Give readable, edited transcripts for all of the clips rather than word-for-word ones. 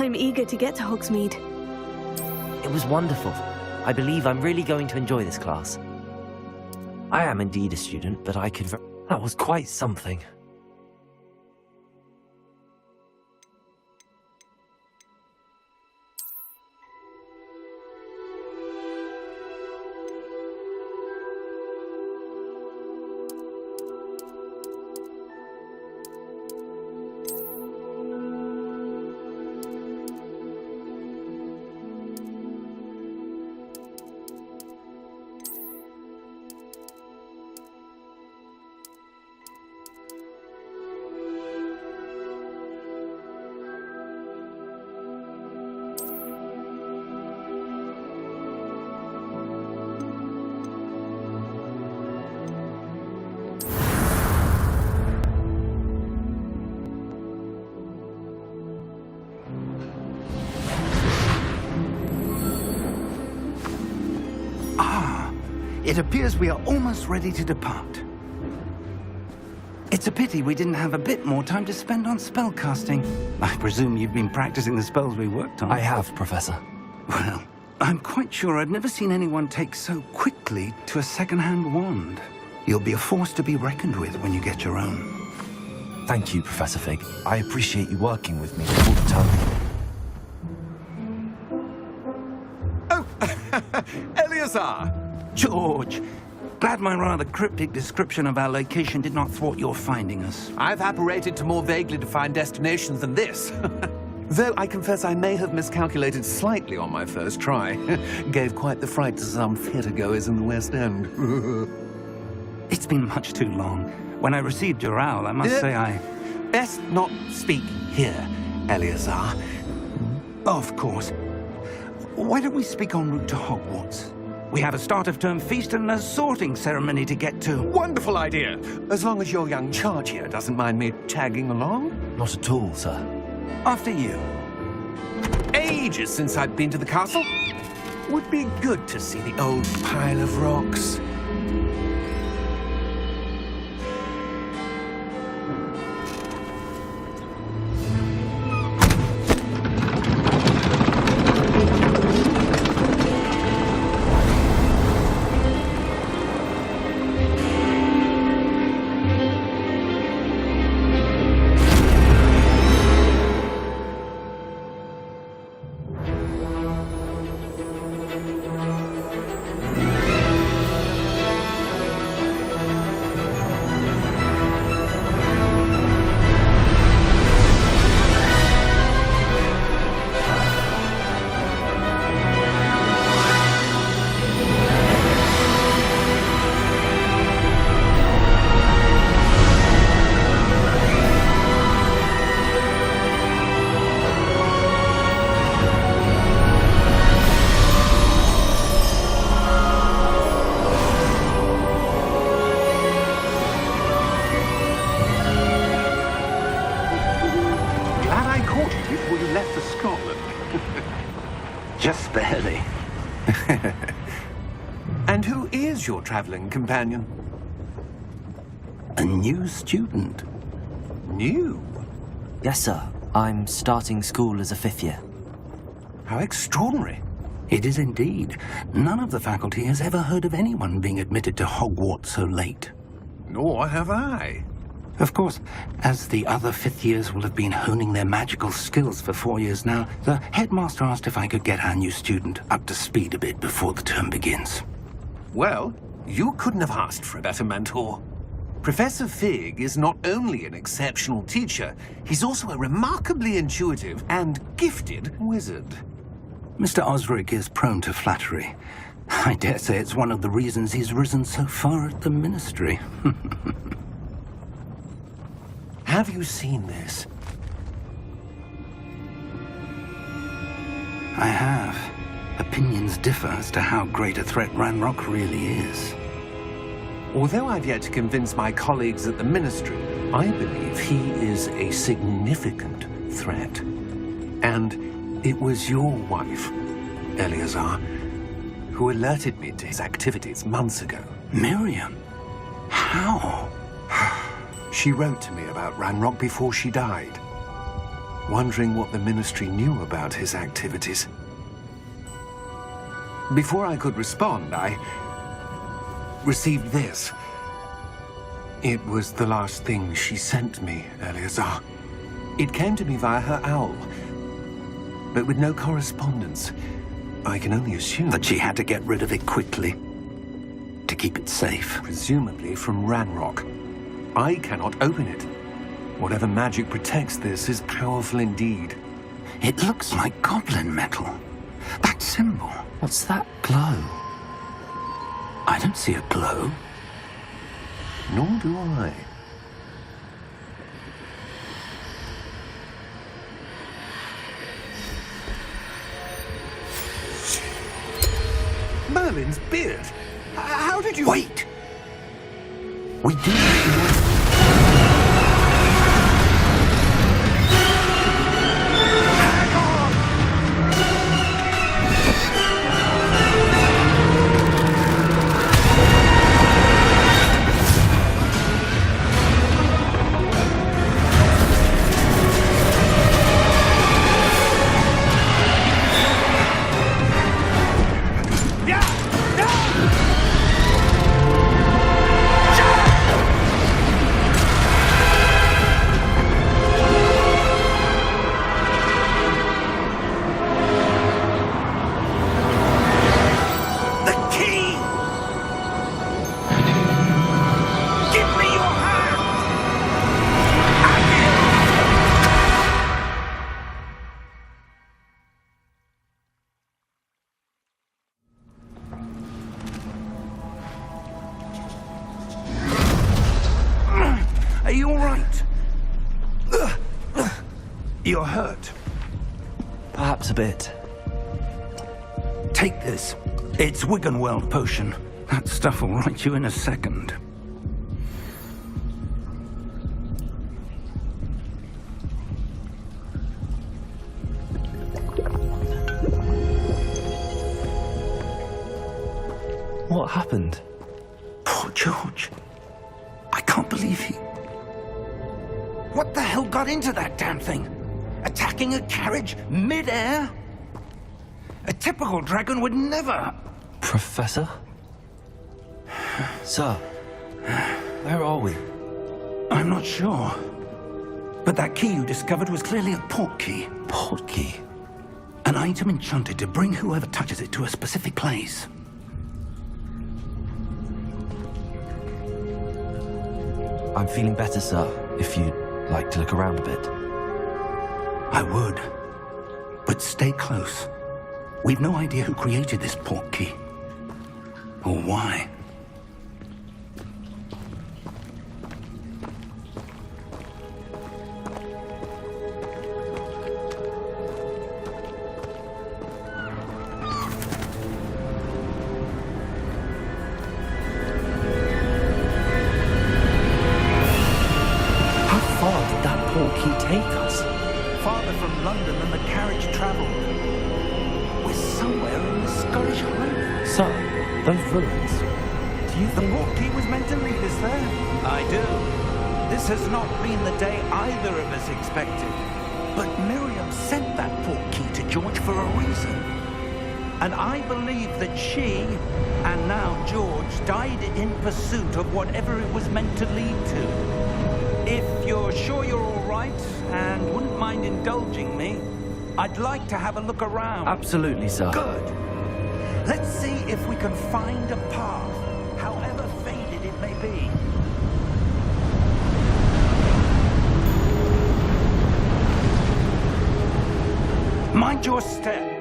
I'm eager to get to Hogsmeade. It was wonderful. I believe I'm really going to enjoy this class. I am indeed a student, but I could... That was quite something. It appears we are almost ready to depart. It's a pity we didn't have a bit more time to spend on spellcasting. I presume you've been practicing the spells we worked on. I have, Professor. Well, I'm quite sure I've never seen anyone take so quickly to a second-hand wand. You'll be a force to be reckoned with when you get your own. Thank you, Professor Fig. I appreciate you working with me all the time. Oh, Eleazar! George, glad my rather cryptic description of our location did not thwart your finding us. I've apparated to more vaguely defined destinations than this. Though I confess I may have miscalculated slightly on my first try. Gave quite the fright to some theatre-goers in the West End. It's been much too long. When I received your owl, I must say I... Best not speak here, Eleazar. Of course. Why don't we speak en route to Hogwarts? We have a start-of-term feast and a sorting ceremony to get to. Wonderful idea! As long as your young charge here doesn't mind me tagging along. Not at all, sir. After you. Ages since I've been to the castle. Would be good to see the old pile of rocks. Just barely. And who is your traveling companion? A new student. New? Yes, sir. I'm starting school as a 5th year. How extraordinary. It is indeed. None of the faculty has ever heard of anyone being admitted to Hogwarts so late. Nor have I. Of course, as the other 5th years will have been honing their magical skills for 4 years now, the headmaster asked if I could get our new student up to speed a bit before the term begins. Well, you couldn't have asked for a better mentor. Professor Fig is not only an exceptional teacher, he's also a remarkably intuitive and gifted wizard. Mr. Osric is prone to flattery. I dare say it's one of the reasons he's risen so far at the ministry. Have you seen this? I have. Opinions differ as to how great a threat Ranrock really is. Although I've yet to convince my colleagues at the ministry, I believe he is a significant threat. And it was your wife, Eleazar, who alerted me to his activities months ago. Miriam? How? She wrote to me about Ranrock before she died. wondering what the Ministry knew about his activities. Before I could respond, I received this. It was the last thing she sent me, Eleazar. It came to me via her owl, but with no correspondence. I can only assume That she had to get rid of it quickly to keep it safe. presumably from Ranrock. I cannot open it. Whatever magic protects this is powerful indeed. It looks like goblin metal. That symbol. What's that glow? I don't see a glow. Nor do I. Merlin's beard! How did you... Wait! We do... Are you all right? You're hurt. Perhaps a bit. Take this. It's Wiggenweld potion. That stuff will right you in a second. What happened? Poor George. I can't believe he... What the hell got into that damn thing? Attacking a carriage mid-air? A typical dragon would never... Professor? Sir, where are we? I'm not sure. But that key you discovered was clearly a port key. Port key? An item enchanted to bring whoever touches it to a specific place. I'm feeling better, sir, if you'd like to look around a bit. I would. But stay close. We've no idea who created this port key. Or why. How far did that port key take us? Farther from London than the carriage traveled. We're somewhere in the Scottish Highlands. Sir, those ruins. Do you The think... port key was meant to lead us there. I do. This has not been the day either of us expected. But Miriam sent that port key to George for a reason. And I believe that she, and now George, died in pursuit of whatever it was meant to lead to. If you're sure you're all right and wouldn't mind indulging me, I'd like to have a look around. Absolutely, sir. Good. Let's see if we can find a path, however faded it may be. Mind your step.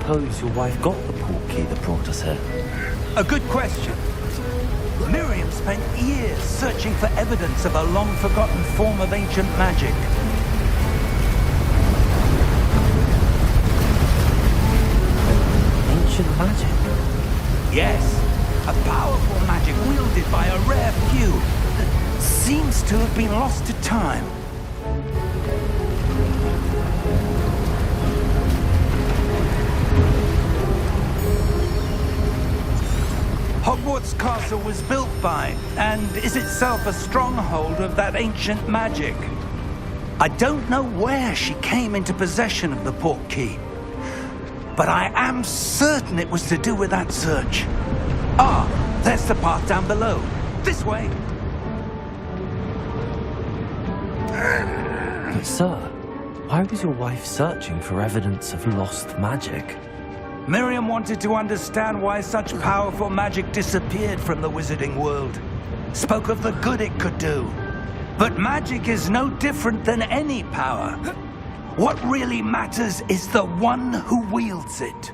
suppose your wife got the portkey that brought us here? A good question. Miriam spent years searching for evidence of a long-forgotten form of ancient magic. Ancient magic? Yes, a powerful magic wielded by a rare few that seems to have been lost to time. Hogwarts Castle was built by, and is itself a stronghold of that ancient magic. I don't know where she came into possession of the portkey, but I am certain it was to do with that search. Ah, there's the path down below. This way. But sir, why was your wife searching for evidence of lost magic? Miriam wanted to understand why such powerful magic disappeared from the wizarding world. Spoke of the good it could do. But magic is no different than any power. What really matters is the one who wields it.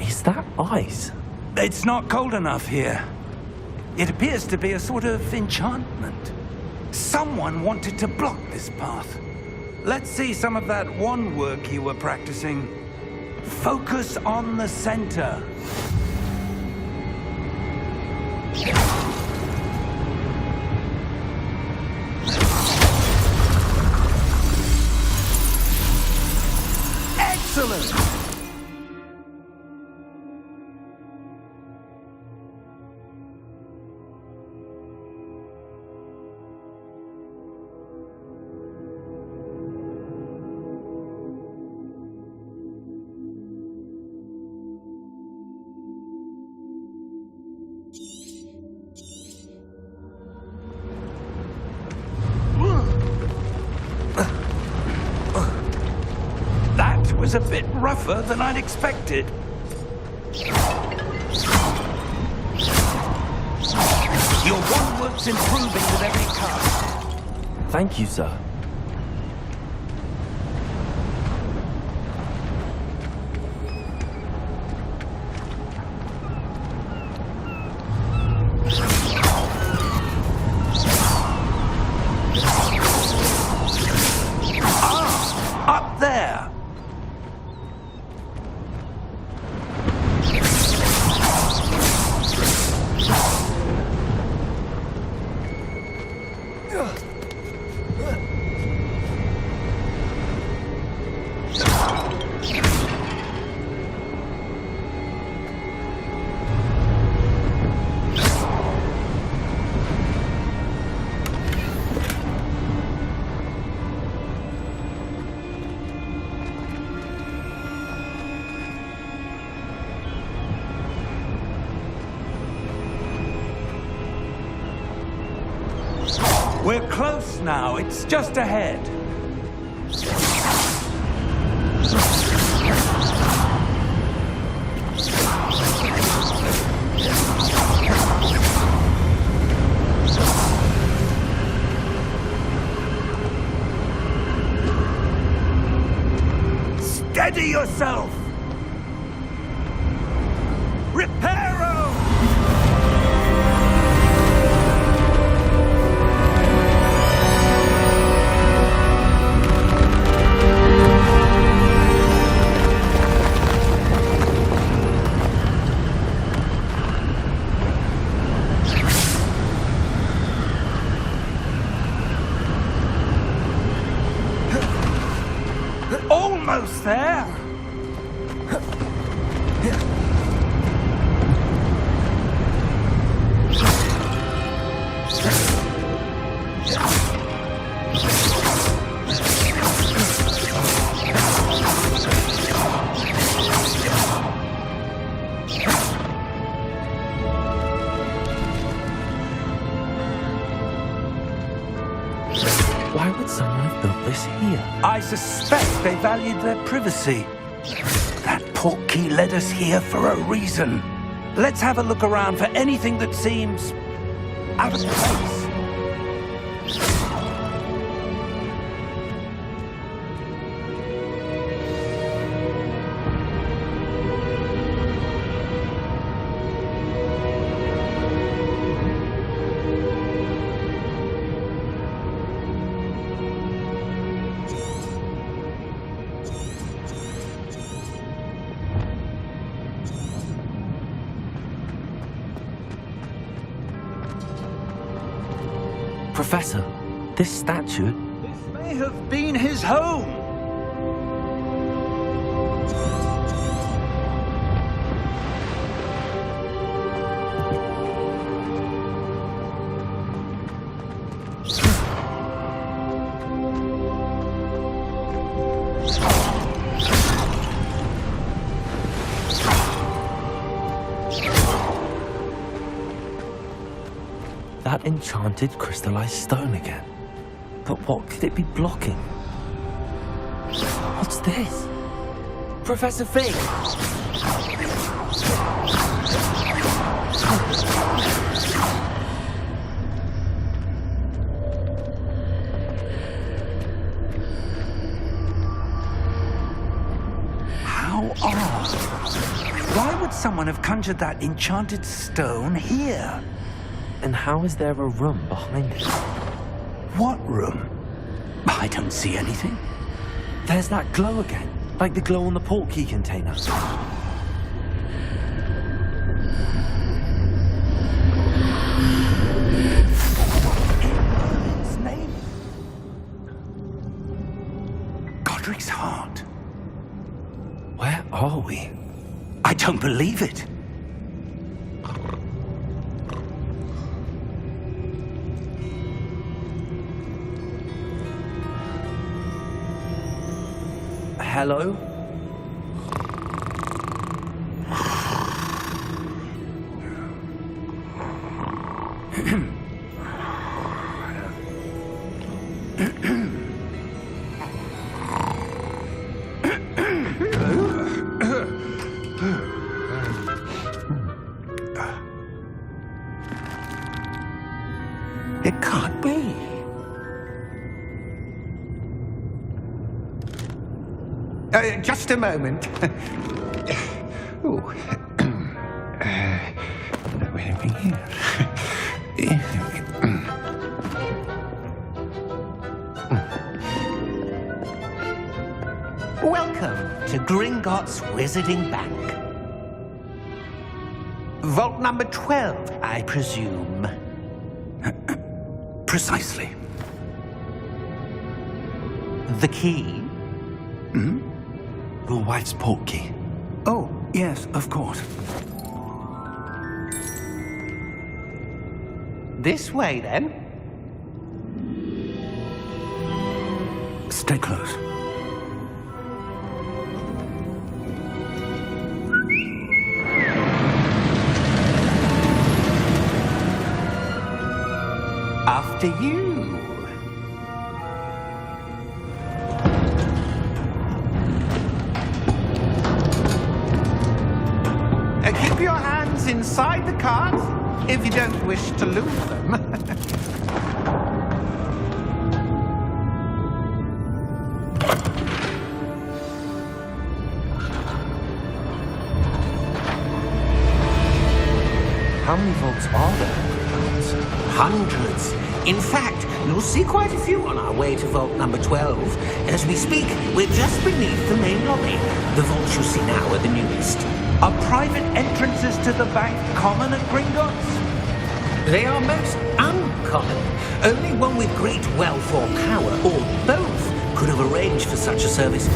Is that ice? It's not cold enough here. It appears to be a sort of enchantment. Someone wanted to block this path. Let's see some of that wand work you were practicing. Focus on the center. Excellent! Was a bit rougher than I'd expected. Your wand work's improving with every cast. Thank you, sir. Up there! We're close now. It's just ahead. Steady yourself! Reparo! Almost there! Why would someone have built this here? I suspect they valued their privacy. That portkey led us here for a reason. Let's have a look around for anything that seems out of place. Professor, this statue... This may have been his home. That enchanted crystallized stone again. But what could it be blocking? What's this? Professor Fig! How odd. Why would someone have conjured that enchanted stone here? And how is there a room behind it? What room? I don't see anything. There's that glow again, like the glow on the portkey container. His name? Godric's heart. Where are we? I don't believe it. Hello? It can't be. Just a moment. Oh. Wait a minute. Welcome to Gringotts Wizarding Bank. Vault number 12, I presume. Precisely. The key? Your wife's portkey. Oh, yes, of course. This way, then. Stay close. After you. Keep your hands inside the cart if you don't wish to lose them. How many vaults are there? Hundreds. In fact, you'll see quite a few on our way to vault number 12. As we speak, we're just beneath the main lobby. The vaults you see now are the newest. Are private entrances to the bank common at Gringotts? They are most uncommon. Only one with great wealth or power, or both, could have arranged for such a service.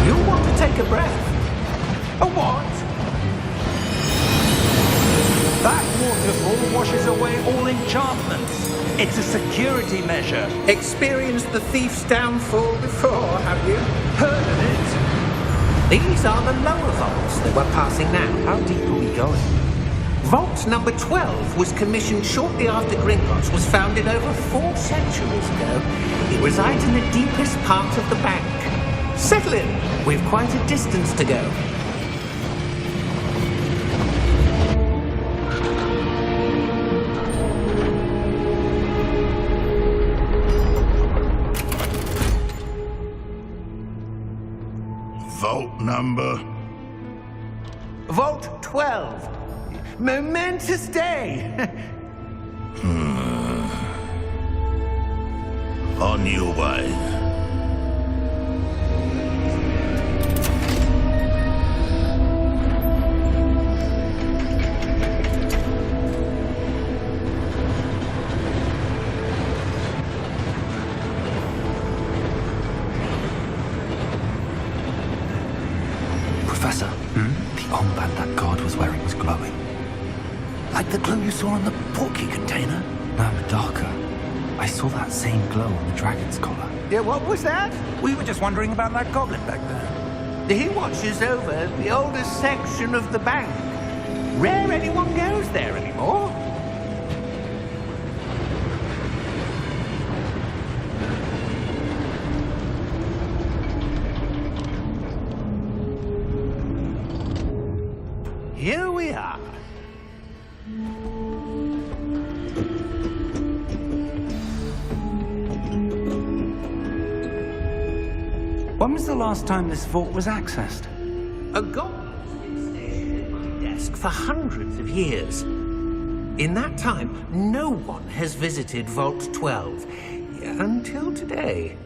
You'll want to take a breath. A what? That waterfall washes away all enchantments. It's a security measure. Experienced the thief's downfall before, have you? Heard of it? These are the lower vaults that we're passing now. How deep are we going? Vault number 12 was commissioned shortly after Gringotts was founded over 4 centuries ago. It resides in the deepest part of the bank. Settle in. We've quite a distance to go. Vault number? Vault 12. Momentous day. On your way. That god was wearing was glowing. Like the glow you saw on the portkey container? No, darker. I saw that same glow on the dragon's collar. Yeah, what was that? We were just wondering about that goblin back there. He watches over the oldest section of the bank. Rare anyone goes there anymore. Here we are. When was the last time this vault was accessed? A god has been stationed at my desk for hundreds of years. In that time, no one has visited Vault 12 until today.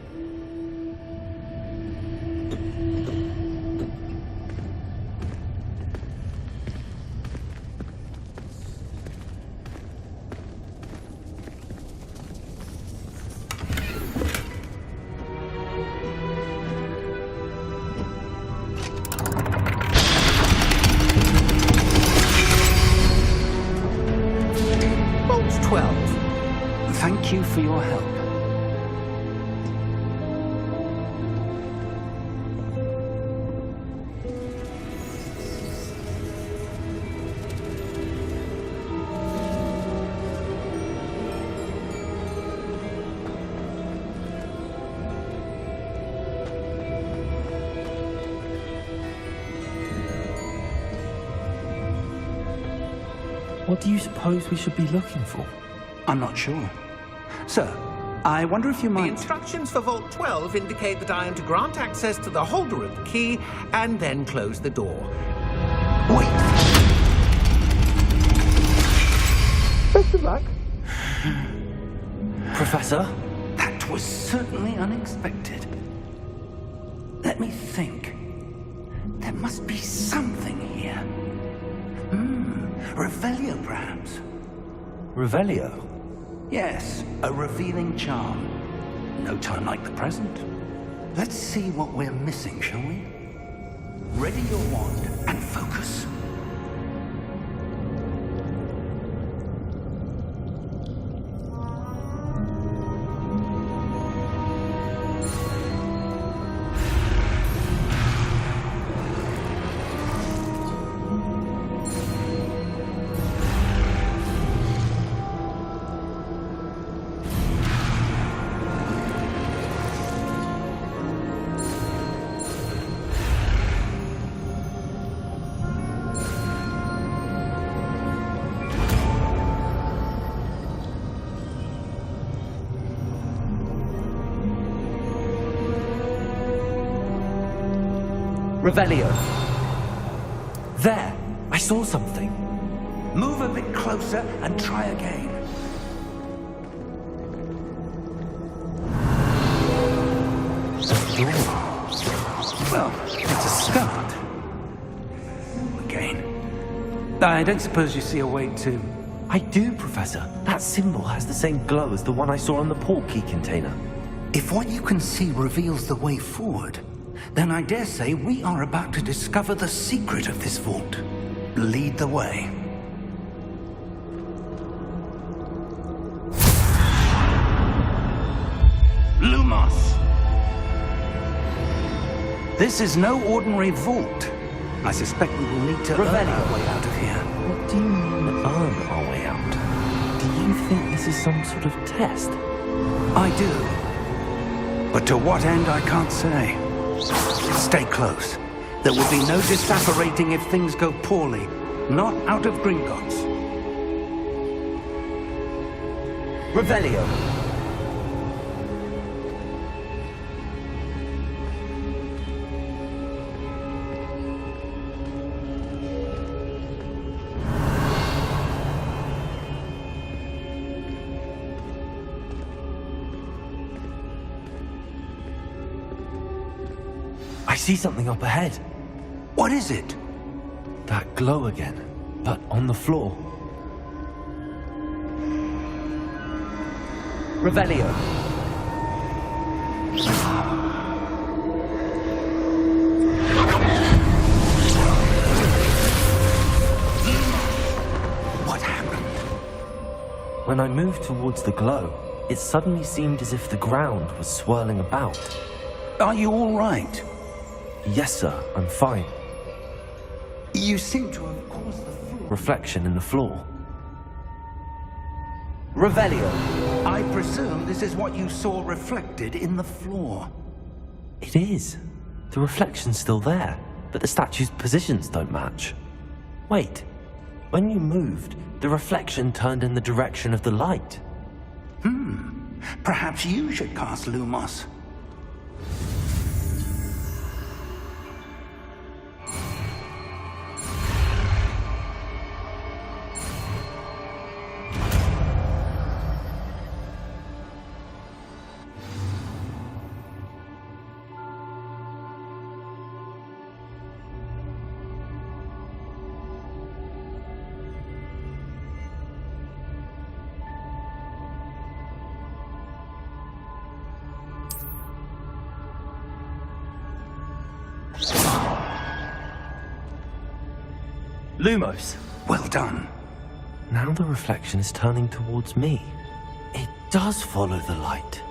Vault 12. Thank you for your help. What do you suppose we should be looking for? I'm not sure. Sir, I wonder if you The might... instructions for Vault 12 indicate that I am to grant access to the holder of the key and then close the door. Wait! Best of luck. Professor? That was certainly unexpected. Let me think. There must be something here. Revelio, perhaps? Revelio? Yes, a revealing charm. No time like the present. Let's see what we're missing, shall we? Ready your wand and focus. Revelio. There! I saw something. Move a bit closer and try again. Well, it's a start. Again. I don't suppose you see a way to... I do, Professor. That symbol has the same glow as the one I saw on the portkey container. If what you can see reveals the way forward, then I dare say we are about to discover the secret of this vault. Lead the way. Lumos! This is no ordinary vault. I suspect we will need to earn our way out of here. What do you mean, earn our way out? Do you think this is some sort of test? I do. But to what end, I can't say. Stay close. There will be no disapparating if things go poorly. Not out of Gringotts. Revelio. I see something up ahead. What is it? That glow again, but on the floor. Revelio. When I moved towards the glow, it suddenly seemed as if the ground was swirling about. Are you all right? Yes, sir, I'm fine. You seem to have caused the floor. Reflection in the floor. Revelio, I presume this is what you saw reflected in the floor. It is. The reflection's still there, but the statue's positions don't match. Wait, when you moved, the reflection turned in the direction of the light. Perhaps you should cast Lumos. Lumos! Well done. Now the reflection is turning towards me. It does follow the light.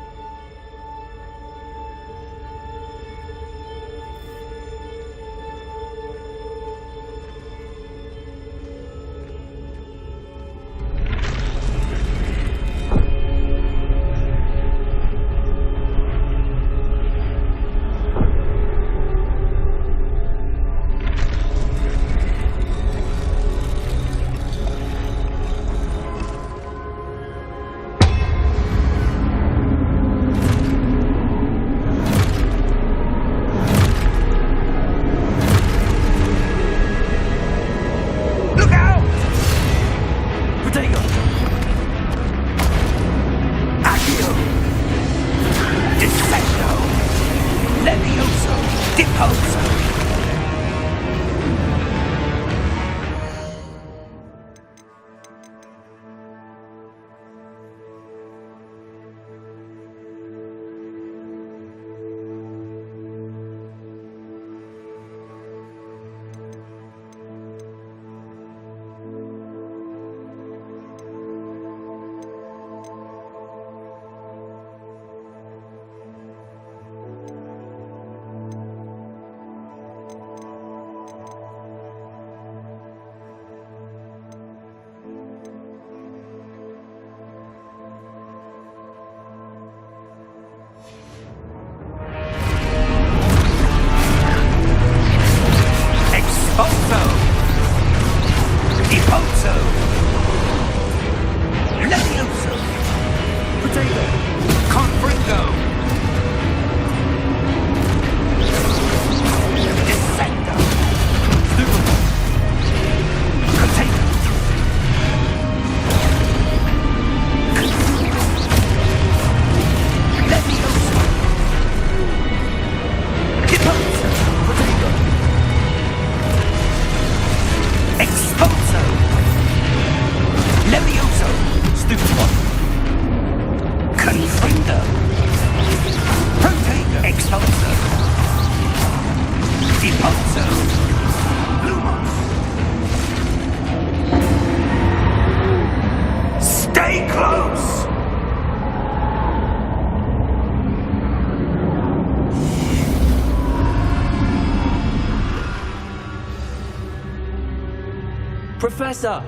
Professor!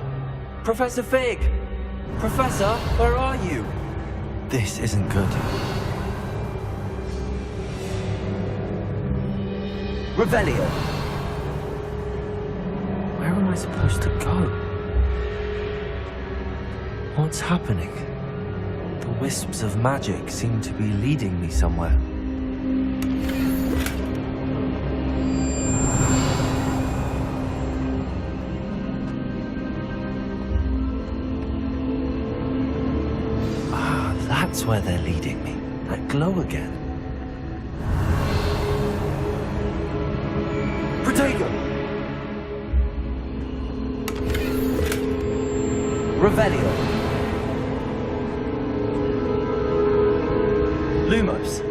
Professor Fig! Professor, where are you? This isn't good. Revelio. Where am I supposed to go? What's happening? The wisps of magic seem to be leading me somewhere. That's where they're leading me. That glow again. Protego! Revelio. Lumos.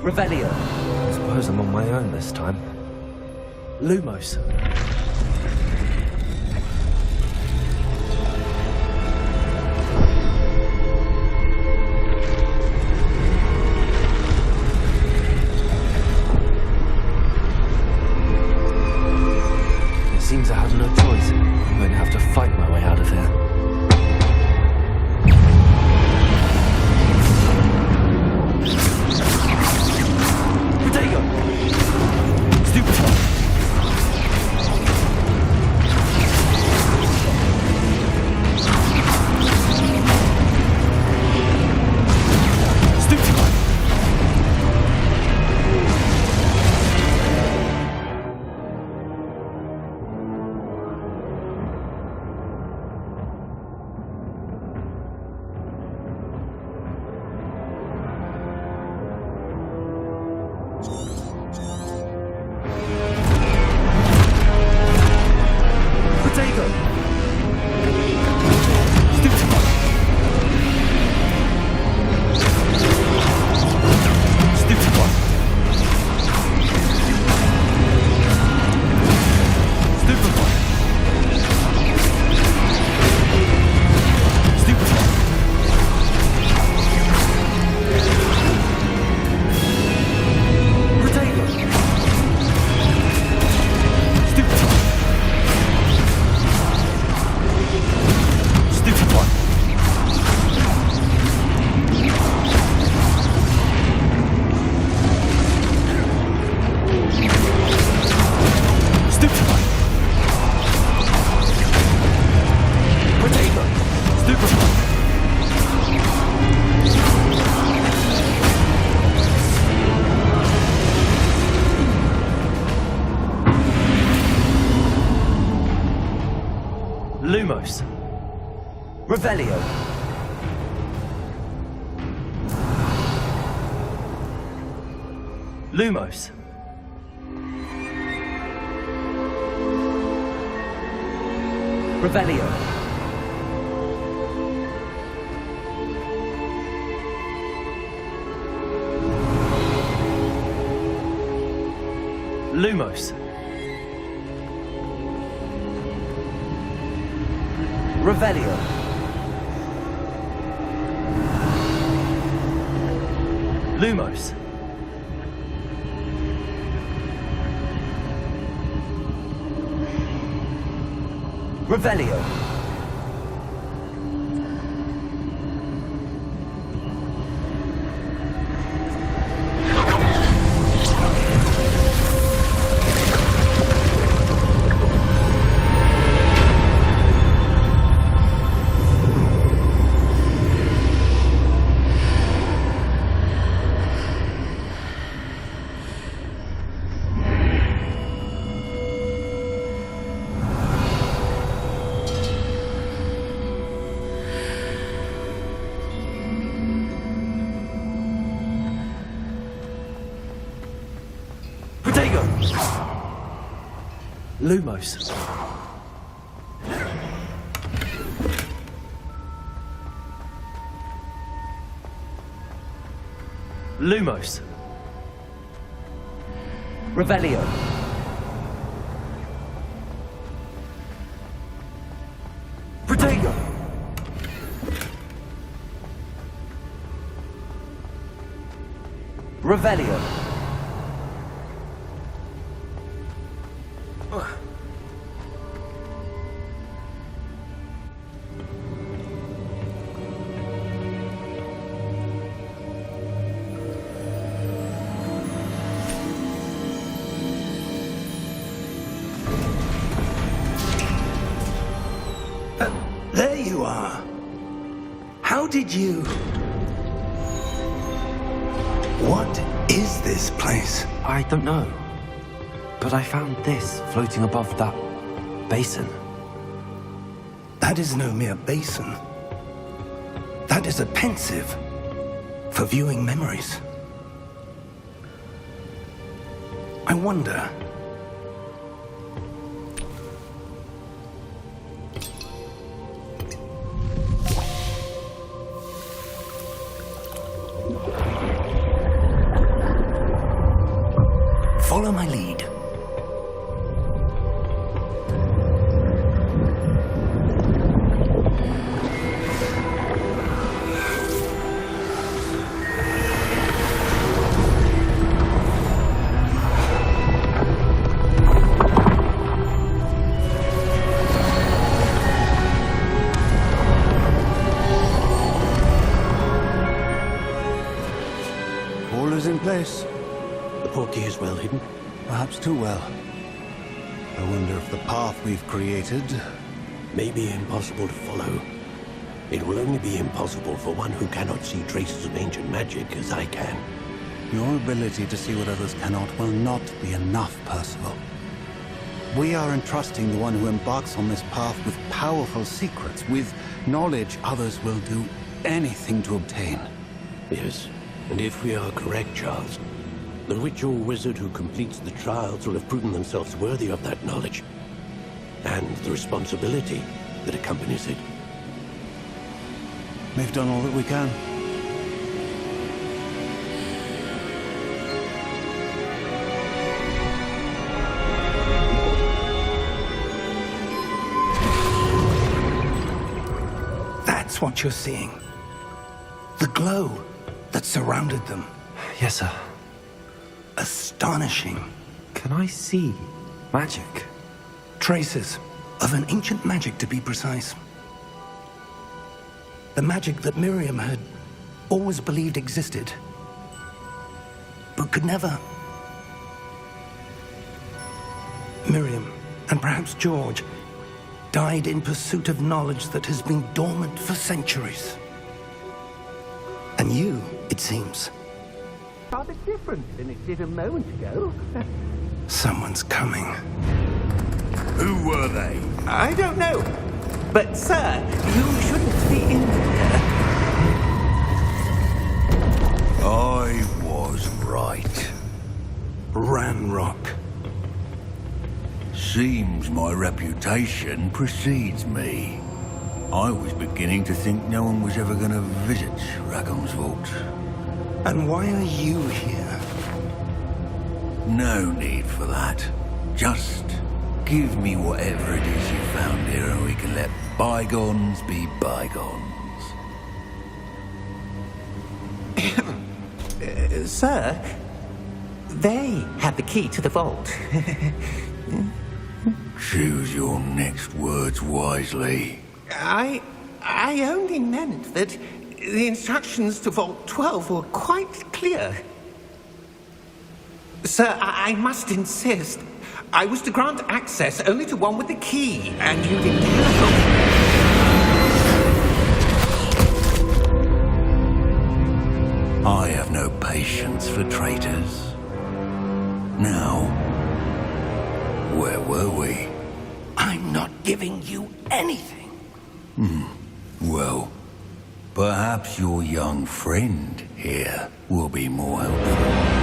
Revelio. I suppose I'm on my own this time. Lumos. It seems I have no choice. I'm going to have to fight my way out of here. Lumos. Revelio. Lumos. Revelio. Lumos. Revelio. Lumos. Revelio. Lumos. Lumos. Revelio. Protego. Revelio. There you are. How did you... What is this place? I don't know. But I found this floating above that basin. That is no mere basin. That is a pensive for viewing memories. I wonder... Follow my lead. All is in place. The portkey is well hidden. Perhaps too well. I wonder if the path we've created... May be impossible to follow. It will only be impossible for one who cannot see traces of ancient magic as I can. Your ability to see what others cannot will not be enough, Percival. We are entrusting the one who embarks on this path with powerful secrets, with knowledge others will do anything to obtain. Yes, and if we are correct, Charles, the witch or wizard who completes the trials will have proven themselves worthy of that knowledge, and the responsibility that accompanies it. We've done all that we can. That's what you're seeing. The glow that surrounded them. Yes, sir. Astonishing. Can I see magic? Traces of an ancient magic, to be precise. The magic that Miriam had always believed existed, but could never. Miriam, and perhaps George, died in pursuit of knowledge that has been dormant for centuries. And you, it seems. Rather different than it did a moment ago. Someone's coming. Who were they? I don't know. But, sir, you shouldn't be in here. I was right. Ranrock. Seems my reputation precedes me. I was beginning to think no one was ever going to visit Rackham's vault. And why are you here? No need for that. Just give me whatever it is you found here and we can let bygones be bygones. Sir, they had the key to the vault. Choose your next words wisely. I only meant that the instructions to Vault 12 were quite clear. Sir, I must insist. I was to grant access only to one with the key, and you didn't have. I have no patience for traitors. Now, where were we? I'm not giving you anything. Well, perhaps your young friend here will be more helpful.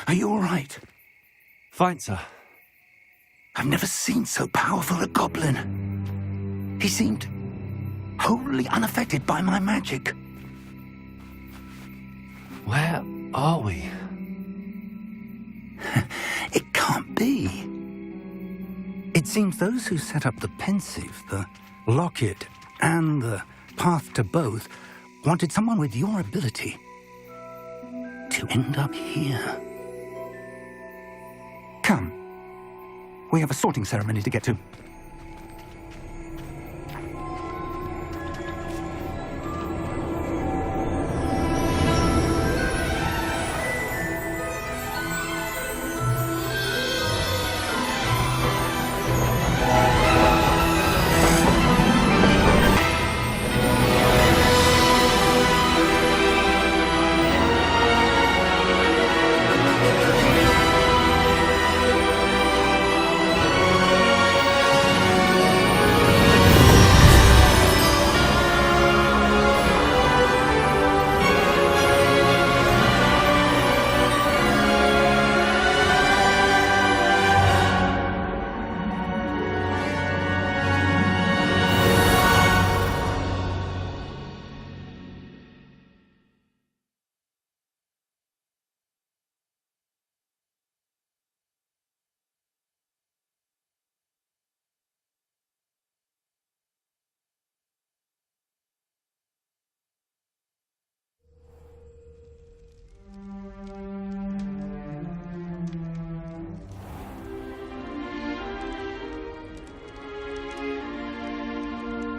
Are you all right? Fine, sir. I've never seen so powerful a goblin. He seemed wholly unaffected by my magic. Where are we? It can't be. It seems those who set up the pensive, the locket, and the path to both wanted someone with your ability to end up here. Come. We have a sorting ceremony to get to.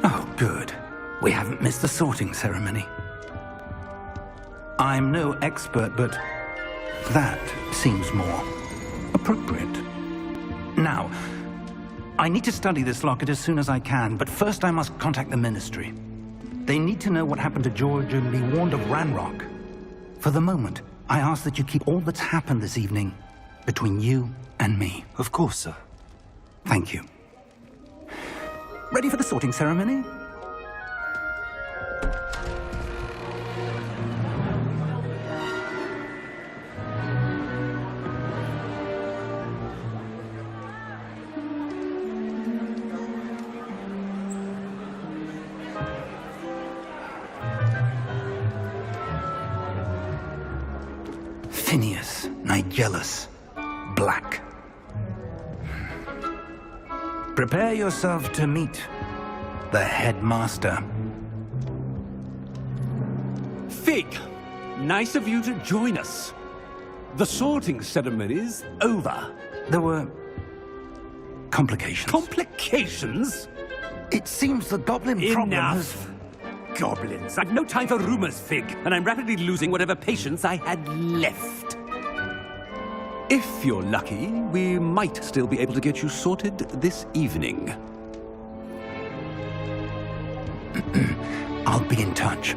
Oh, good. We haven't missed the sorting ceremony. I'm no expert, but that seems more appropriate. Now, I need to study this locket as soon as I can, but first I must contact the Ministry. They need to know what happened to George and be warned of Ranrock. For the moment, I ask that you keep all that's happened this evening between you and me. Of course, sir. Thank you. Ready for the sorting ceremony? Phineas, Nigellus, Black. Prepare yourself to meet the headmaster. Fig, nice of you to join us. The sorting ceremony's over. There were complications. Complications? It seems the goblin problem has... Enough. Goblins. I've no time for rumors, Fig, and I'm rapidly losing whatever patience I had left. If you're lucky, we might still be able to get you sorted this evening. I'll be in touch.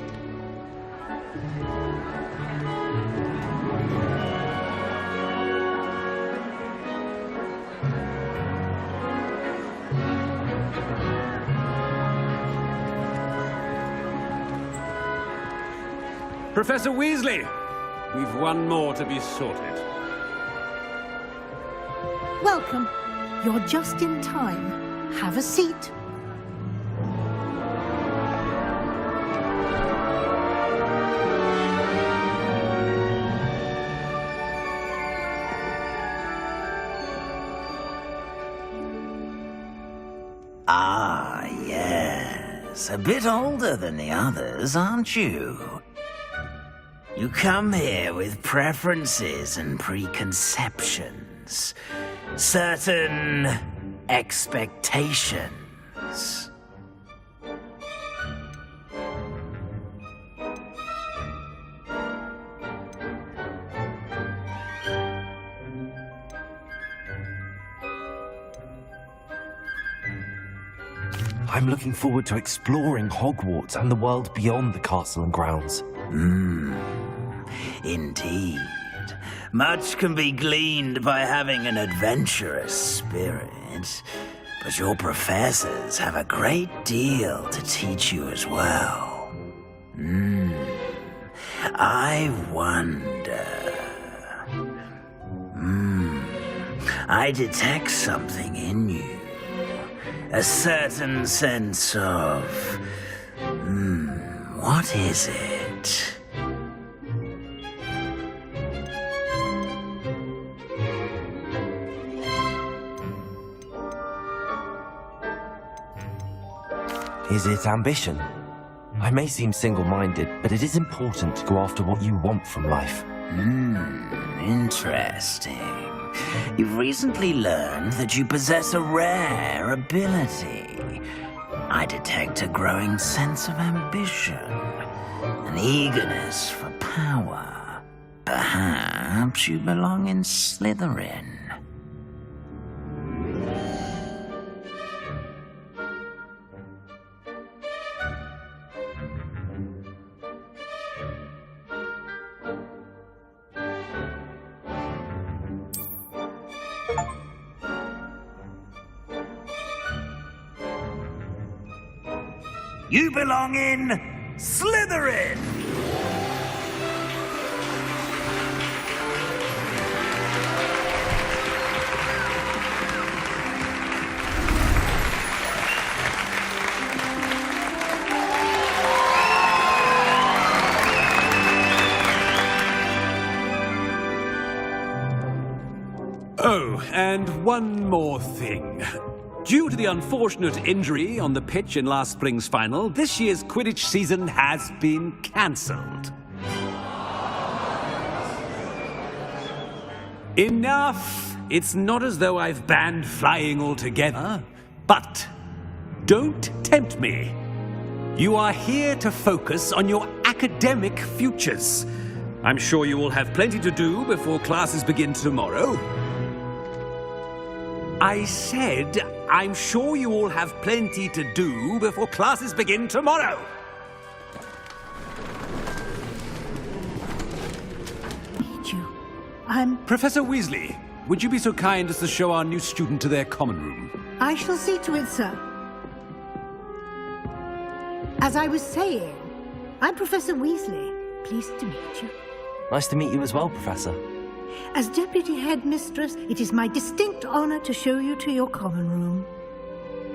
Professor Weasley, we've one more to be sorted. Welcome. You're just in time. Have a seat. Ah, yes. A bit older than the others, aren't you? You come here with preferences and preconceptions. Certain expectations. I'm looking forward to exploring Hogwarts and the world beyond the castle and grounds. Indeed. Much can be gleaned by having an adventurous spirit, but your professors have a great deal to teach you as well. I wonder... I detect something in you. A certain sense of... what is it? Is it ambition? I may seem single-minded, but it is important to go after what you want from life. Interesting. You've recently learned that you possess a rare ability. I detect a growing sense of ambition, an eagerness for power. Perhaps you belong in Slytherin. You belong in Slytherin! Oh, and one more thing. Due to the unfortunate injury on the pitch in last spring's final, this year's Quidditch season has been cancelled. Enough! It's not as though I've banned flying altogether, but don't tempt me. You are here to focus on your academic futures. I'm sure you will have plenty to do before classes begin tomorrow. I said, I'm sure you all have plenty to do before classes begin tomorrow. Professor Weasley, would you be so kind as to show our new student to their common room? I shall see to it, sir. As I was saying, I'm Professor Weasley. Pleased to meet you. Nice to meet you as well, Professor. As Deputy Headmistress, it is my distinct honor to show you to your common room.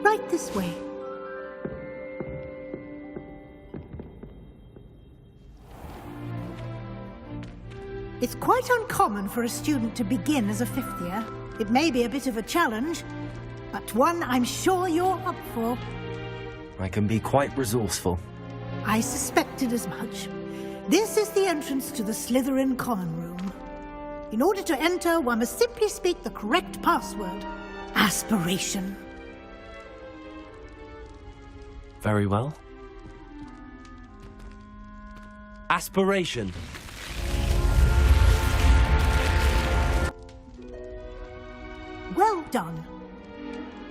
Right this way. It's quite uncommon for a student to begin as a fifth year. It may be a bit of a challenge, but one I'm sure you're up for. I can be quite resourceful. I suspected as much. This is the entrance to the Slytherin common room. In order to enter, one must simply speak the correct password. Aspiration. Very well. Aspiration. Well done.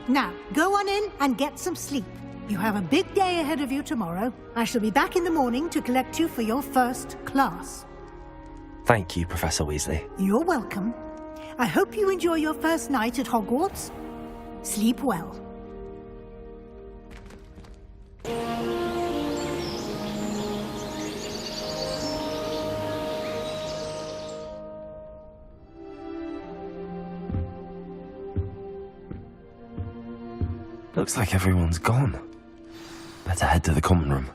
Now, go on in and get some sleep. You have a big day ahead of you tomorrow. I shall be back in the morning to collect you for your first class. Thank you, Professor Weasley. You're welcome. I hope you enjoy your first night at Hogwarts. Sleep well. Looks like everyone's gone. Better head to the common room.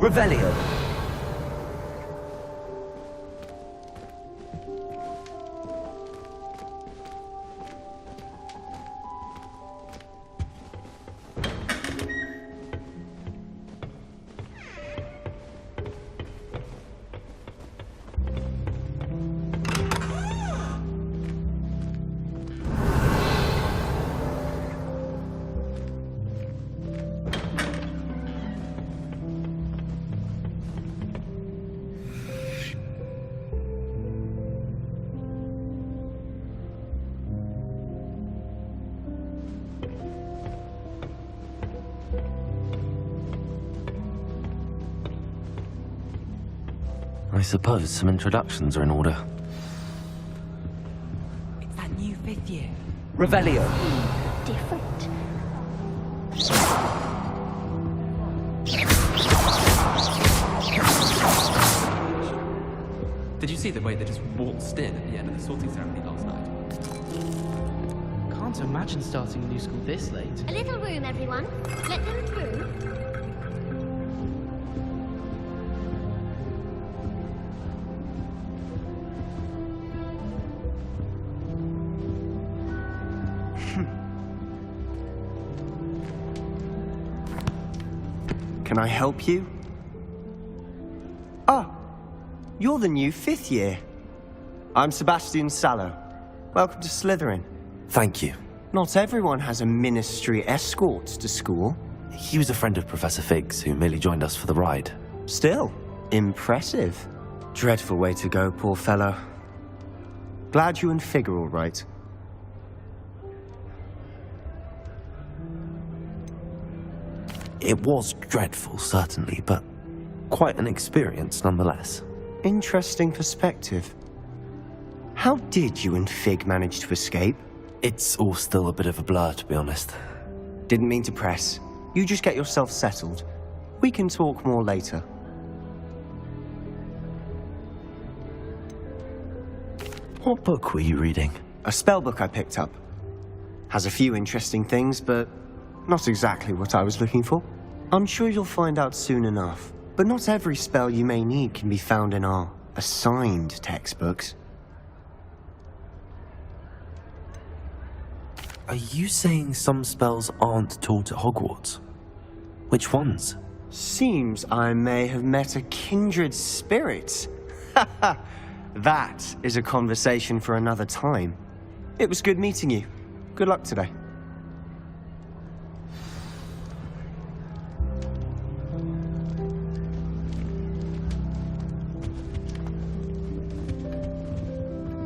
Revelio. I suppose some introductions are in order. It's that new 5th year. Revelio. Different. Did you see the way they just waltzed in at the end of the sorting ceremony last night? Can't imagine starting a new school this late. A little room, everyone. Let them through. Can I help you? Oh, you're the new 5th year. I'm Sebastian Sallow. Welcome to Slytherin. Thank you. Not everyone has a ministry escort to school. He was a friend of Professor Fig's who merely joined us for the ride. Still, impressive. Dreadful way to go, poor fellow. Glad you and Fig are all right. It was dreadful, certainly, but quite an experience nonetheless. Interesting perspective. How did you and Fig manage to escape? It's all still a bit of a blur, to be honest. Didn't mean to press. You just get yourself settled. We can talk more later. What book were you reading? A spell book I picked up. Has a few interesting things, but not exactly what I was looking for. I'm sure you'll find out soon enough. But not every spell you may need can be found in our assigned textbooks. Are you saying some spells aren't taught at Hogwarts? Which ones? Seems I may have met a kindred spirit. That is a conversation for another time. It was good meeting you. Good luck today.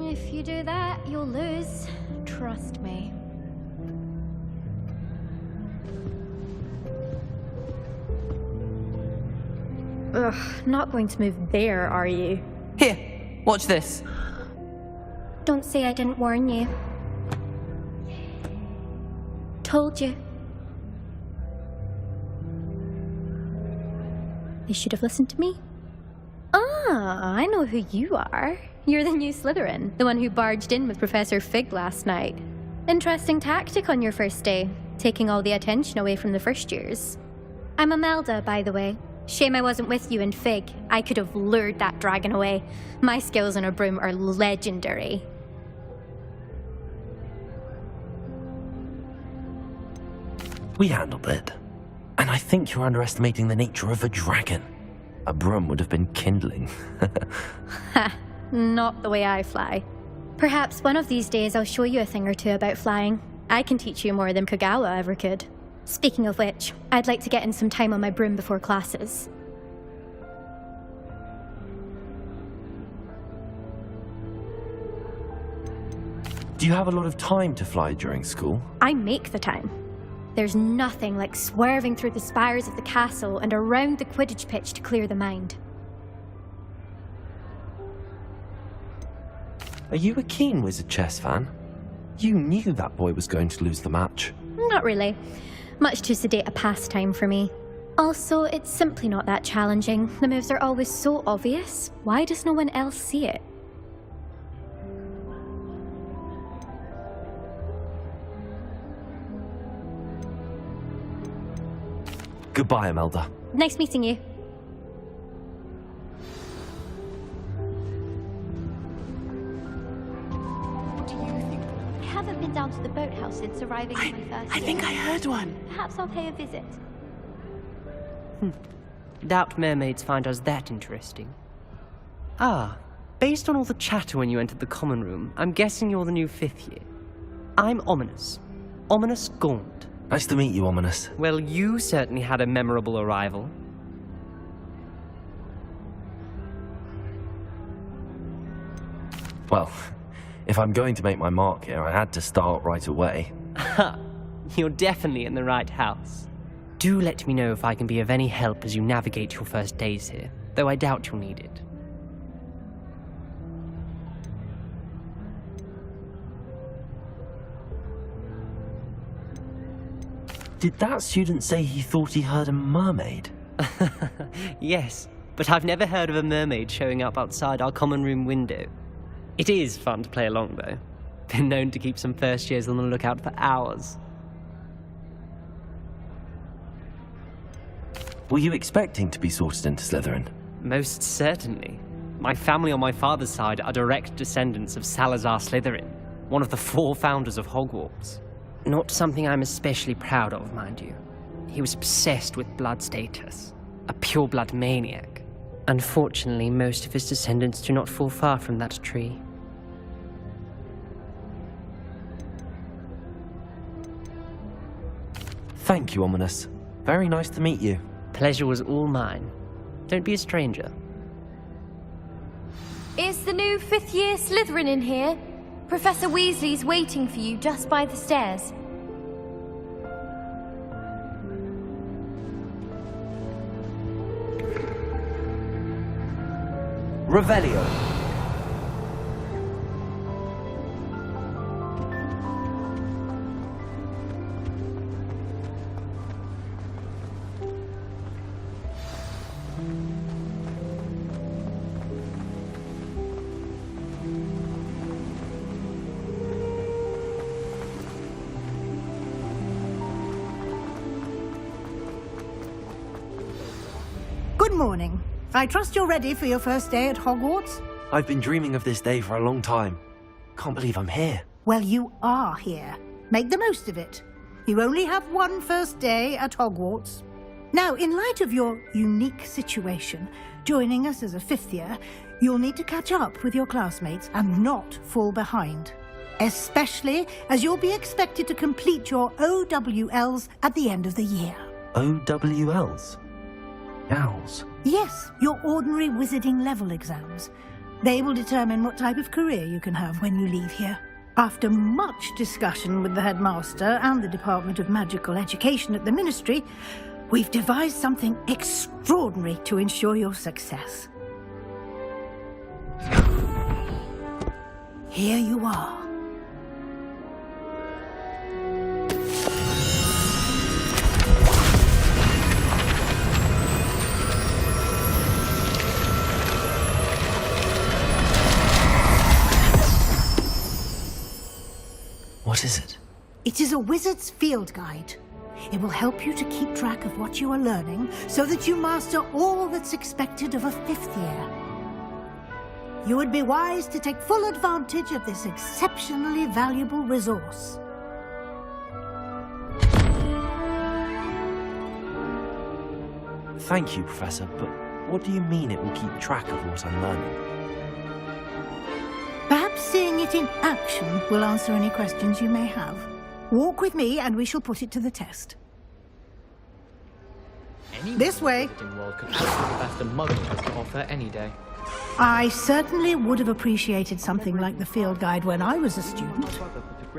If you do that, you'll lose. Trust me. Ugh, not going to move there, are you? Here, watch this. Don't say I didn't warn you. Told you. You should have listened to me. Ah, I know who you are. You're the new Slytherin, the one who barged in with Professor Fig last night. Interesting tactic on your first day, taking all the attention away from the first years. I'm Imelda, by the way. Shame I wasn't with you in Fig. I could have lured that dragon away. My skills on a broom are legendary. We handled it. And I think you're underestimating the nature of a dragon. A broom would have been kindling. Ha, not the way I fly. Perhaps one of these days I'll show you a thing or two about flying. I can teach you more than Kagawa ever could. Speaking of which, I'd like to get in some time on my broom before classes. Do you have a lot of time to fly during school? I make the time. There's nothing like swerving through the spires of the castle and around the Quidditch pitch to clear the mind. Are you a keen Wizard chess fan? You knew that boy was going to lose the match. Not really. Much too sedate a pastime for me. Also, it's simply not that challenging. The moves are always so obvious. Why does no one else see it? Goodbye, Imelda. Nice meeting you. What do you think? I haven't been down to the boathouse since arriving in my first I think I heard one. Perhaps I'll pay a visit. Doubt mermaids find us that interesting. Ah, based on all the chatter when you entered the common room, I'm guessing you're the new 5th year. I'm Ominous. Ominous Gaunt. Nice to meet you, Ominous. Well, you certainly had a memorable arrival. Well, if I'm going to make my mark here, I had to start right away. Ha! You're definitely in the right house. Do let me know if I can be of any help as you navigate your first days here, though I doubt you'll need it. Did that student say he thought he heard a mermaid? Yes, but I've never heard of a mermaid showing up outside our common room window. It is fun to play along, though. Been known to keep some first years on the lookout for hours. Were you expecting to be sorted into Slytherin? Most certainly. My family on my father's side are direct descendants of Salazar Slytherin, one of the 4 founders of Hogwarts. Not something I'm especially proud of, mind you. He was obsessed with blood status, a pure-blood maniac. Unfortunately, most of his descendants do not fall far from that tree. Thank you, Ominous. Very nice to meet you. Pleasure was all mine. Don't be a stranger. Is the new 5th year Slytherin in here? Professor Weasley's waiting for you just by the stairs. Revelio. Good morning. I trust you're ready for your first day at Hogwarts? I've been dreaming of this day for a long time. Can't believe I'm here. Well, you are here. Make the most of it. You only have one first day at Hogwarts. Now, in light of your unique situation, joining us as a 5th year, you'll need to catch up with your classmates and not fall behind. Especially as you'll be expected to complete your OWLs at the end of the year. OWLs? Owls? Yes, your ordinary wizarding level exams. They will determine what type of career you can have when you leave here. After much discussion with the headmaster and the Department of Magical Education at the Ministry, we've devised something extraordinary to ensure your success. Here you are. What is it? It is a wizard's field guide. It will help you to keep track of what you are learning so that you master all that's expected of a 5th year. You would be wise to take full advantage of this exceptionally valuable resource. Thank you, Professor, but what do you mean it will keep track of what I'm learning? Perhaps seeing it in action will answer any questions you may have. Walk with me and we shall put it to the test. This way. World could outdo the best a muggle has to offer any day. I certainly would have appreciated something like the field guide when I was a student.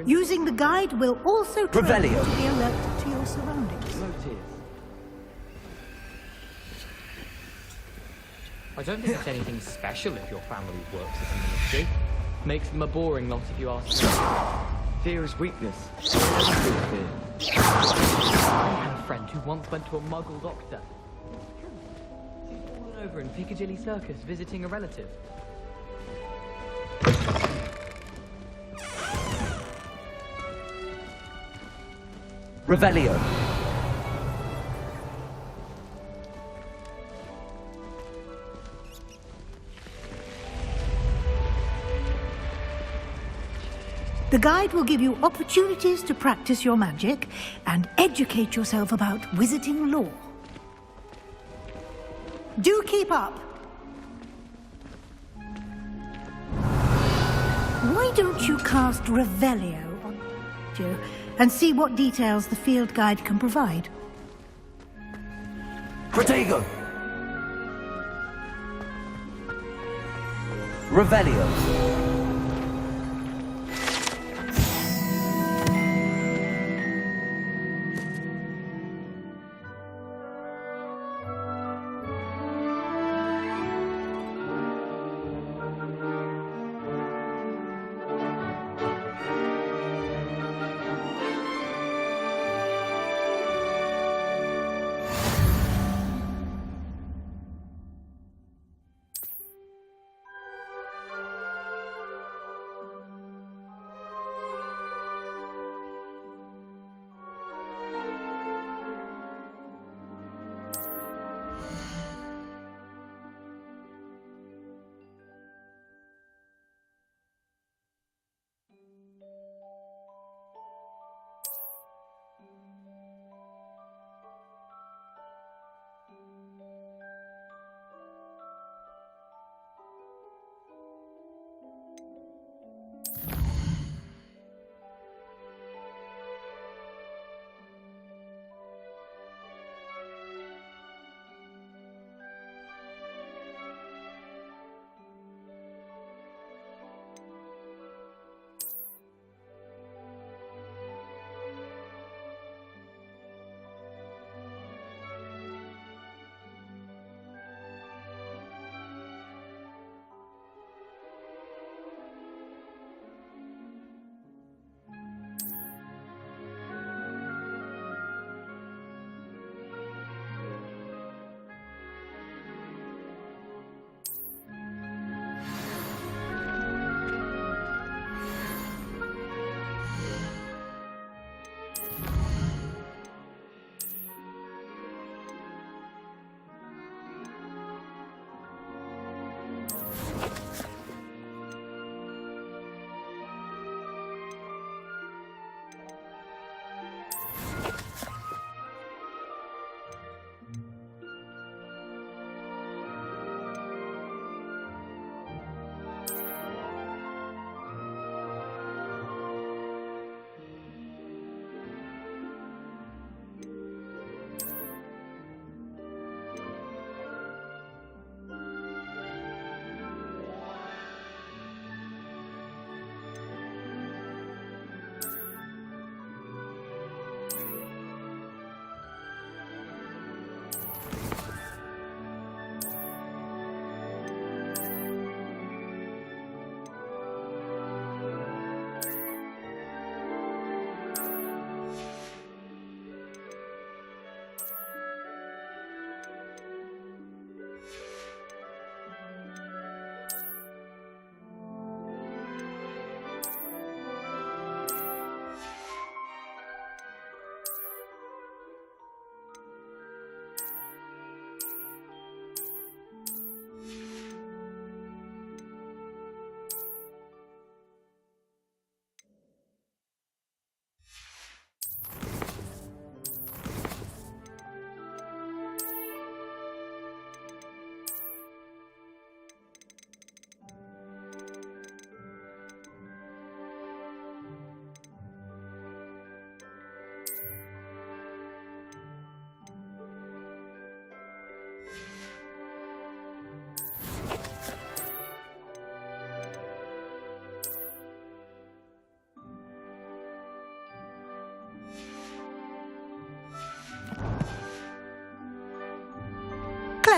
Using the guide will also train you to be alert to your surroundings. No tears. I don't think it's anything special if your family works at the Ministry. Makes them a boring lot if you ask me. Fear is weakness. Fear. I had a friend who once went to a muggle doctor. She's fallen over in Piccadilly Circus visiting a relative. Revelio. The guide will give you opportunities to practice your magic and educate yourself about wizarding lore. Do keep up! Why don't you cast Revelio on you and see what details the field guide can provide? Protego! Revelio.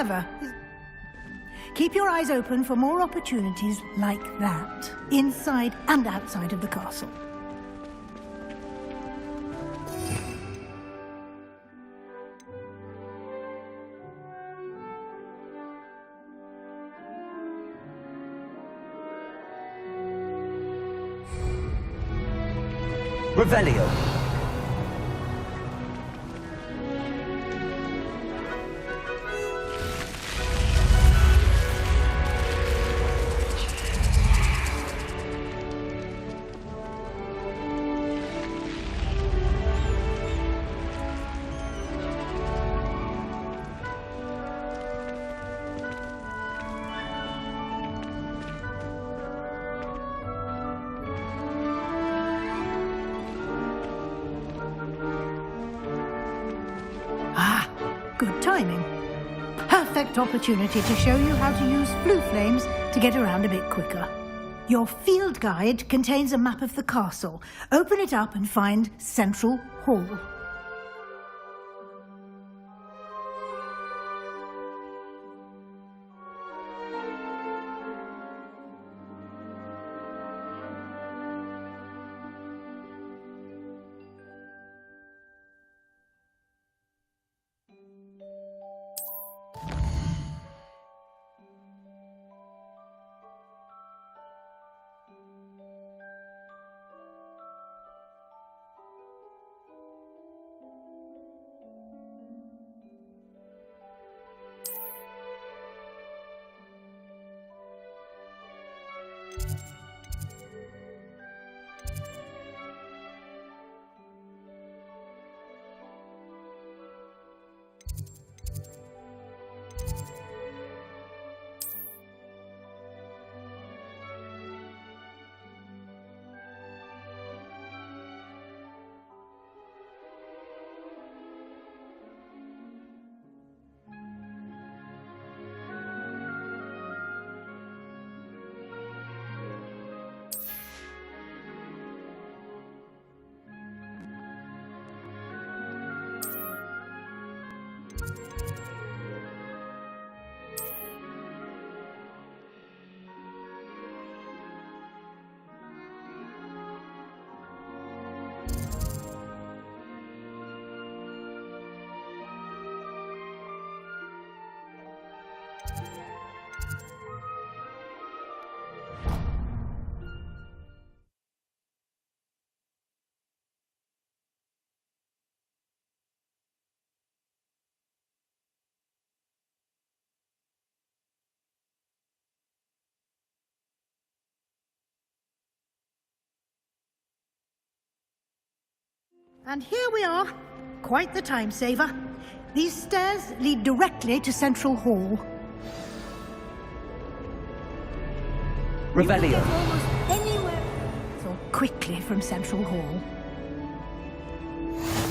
clever. Keep your eyes open for more opportunities like that, inside and outside of the castle. Revelio. Good timing. Perfect opportunity to show you how to use flue flames to get around a bit quicker. Your field guide contains a map of the castle. Open it up and find Central Hall. And here we are. Quite the time saver. These stairs lead directly to Central Hall. Revelio. You can get almost anywhere so quickly from Central Hall.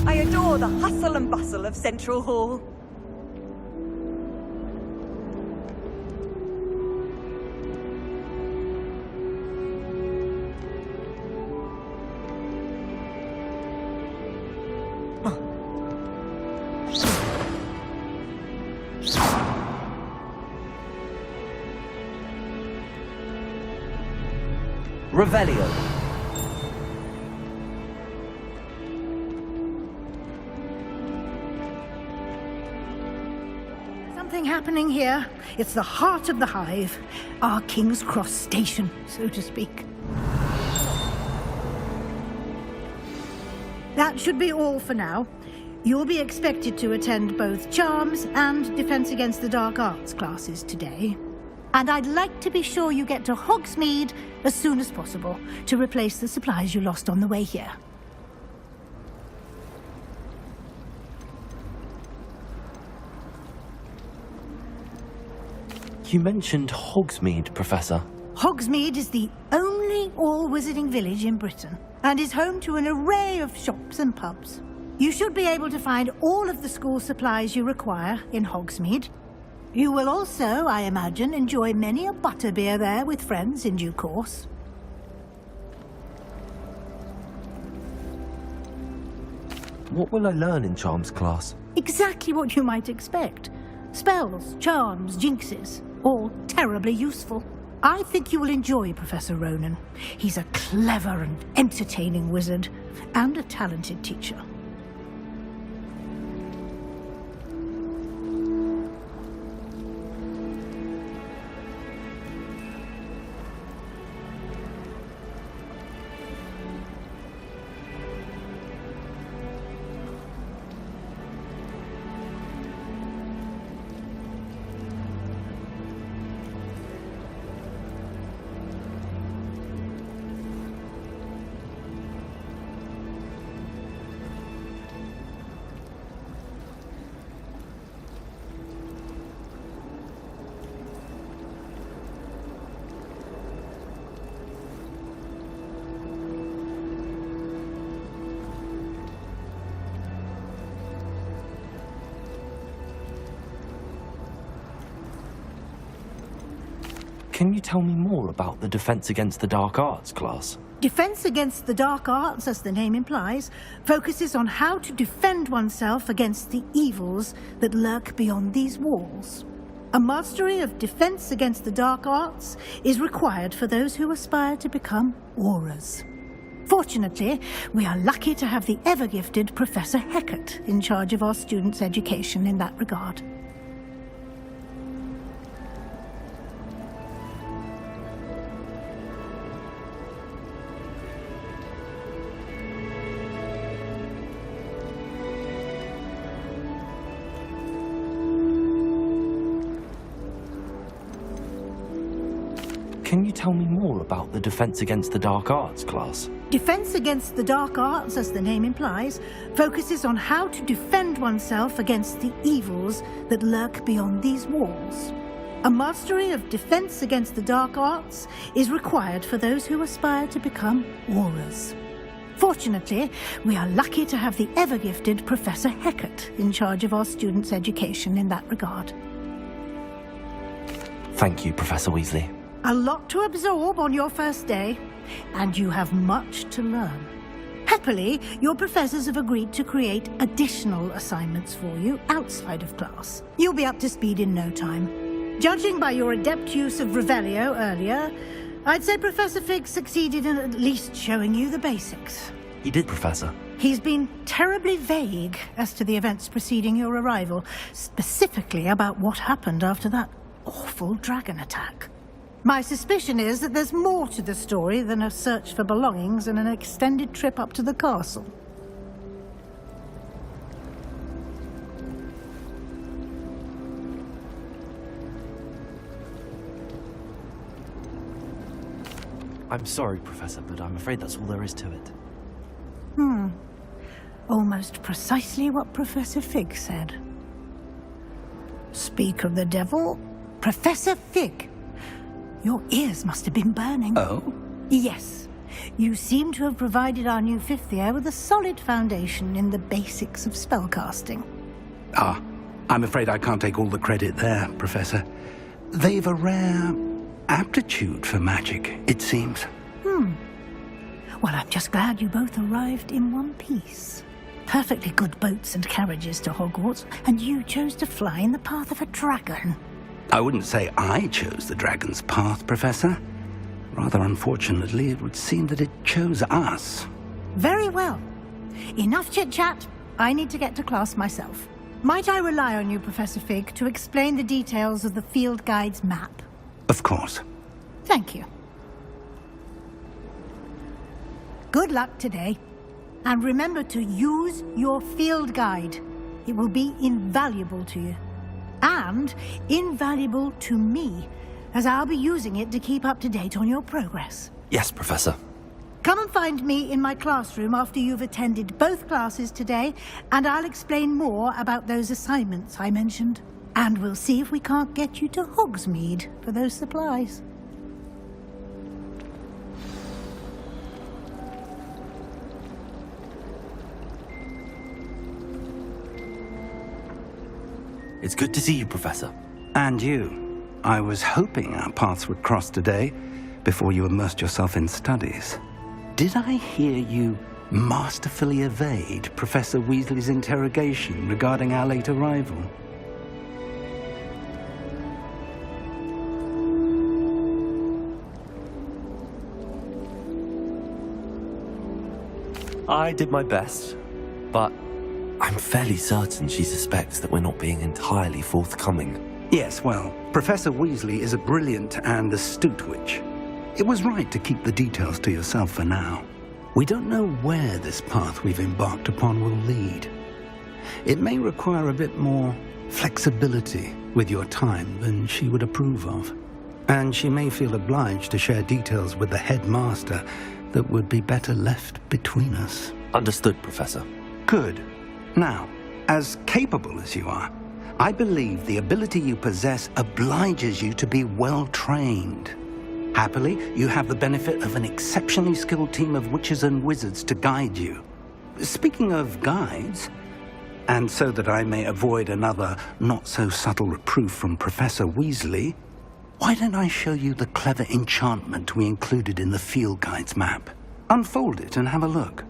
I adore the hustle and bustle of Central Hall. Revelio. Something happening here. It's the heart of the hive. Our King's Cross station, so to speak. That should be all for now. You'll be expected to attend both Charms and Defense Against the Dark Arts classes today. And I'd like to be sure you get to Hogsmeade as soon as possible to replace the supplies you lost on the way here. You mentioned Hogsmeade, Professor. Hogsmeade is the only all-wizarding village in Britain and is home to an array of shops and pubs. You should be able to find all of the school supplies you require in Hogsmeade. You will also, I imagine, enjoy many a butterbeer there with friends in due course. What will I learn in Charms class? Exactly what you might expect. Spells, charms, jinxes, all terribly useful. I think you will enjoy Professor Ronan. He's a clever and entertaining wizard, and a talented teacher. Can you tell me more about the Defense Against the Dark Arts class? Defense Against the Dark Arts, as the name implies, focuses on how to defend oneself against the evils that lurk beyond these walls. A mastery of Defense Against the Dark Arts is required for those who aspire to become Aurors. Fortunately, we are lucky to have the ever-gifted Professor Hecat in charge of our students' education in that regard. Can you tell me more about the Defense Against the Dark Arts class? Defense Against the Dark Arts, as the name implies, focuses on how to defend oneself against the evils that lurk beyond these walls. A mastery of Defense Against the Dark Arts is required for those who aspire to become Aurors. Fortunately, we are lucky to have the ever-gifted Professor Hecat in charge of our students' education in that regard. Thank you, Professor Weasley. A lot to absorb on your first day, and you have much to learn. Happily, your professors have agreed to create additional assignments for you outside of class. You'll be up to speed in no time. Judging by your adept use of Revelio earlier, I'd say Professor Fig succeeded in at least showing you the basics. He did, Professor. He's been terribly vague as to the events preceding your arrival, specifically about what happened after that awful dragon attack. My suspicion is that there's more to the story than a search for belongings and an extended trip up to the castle. I'm sorry, Professor, but I'm afraid that's all there is to it. Almost precisely what Professor Fig said. Speak of the devil, Professor Fig. Your ears must have been burning. Oh? Yes. You seem to have provided our new fifth year with a solid foundation in the basics of spellcasting. Ah, I'm afraid I can't take all the credit there, Professor. They've a rare aptitude for magic, it seems. Well, I'm just glad you both arrived in one piece. Perfectly good boats and carriages to Hogwarts, and you chose to fly in the path of a dragon. I wouldn't say I chose the dragon's path, Professor. Rather unfortunately, it would seem that it chose us. Very well. Enough chit-chat. I need to get to class myself. Might I rely on you, Professor Fig, to explain the details of the field guide's map? Of course. Thank you. Good luck today. And remember to use your field guide. It will be invaluable to you. And invaluable to me, as I'll be using it to keep up to date on your progress. Yes, Professor. Come and find me in my classroom after you've attended both classes today, and I'll explain more about those assignments I mentioned. And we'll see if we can't get you to Hogsmeade for those supplies. It's good to see you, Professor. And you. I was hoping our paths would cross today, before you immersed yourself in studies. Did I hear you masterfully evade Professor Weasley's interrogation regarding our late arrival? I did my best, but I'm fairly certain she suspects that we're not being entirely forthcoming. Yes, well, Professor Weasley is a brilliant and astute witch. It was right to keep the details to yourself for now. We don't know where this path we've embarked upon will lead. It may require a bit more flexibility with your time than she would approve of. And she may feel obliged to share details with the headmaster that would be better left between us. Understood, Professor. Good. Now, as capable as you are, I believe the ability you possess obliges you to be well-trained. Happily, you have the benefit of an exceptionally skilled team of witches and wizards to guide you. Speaking of guides, and so that I may avoid another not-so-subtle reproof from Professor Weasley, why don't I show you the clever enchantment we included in the field guide's map? Unfold it and have a look.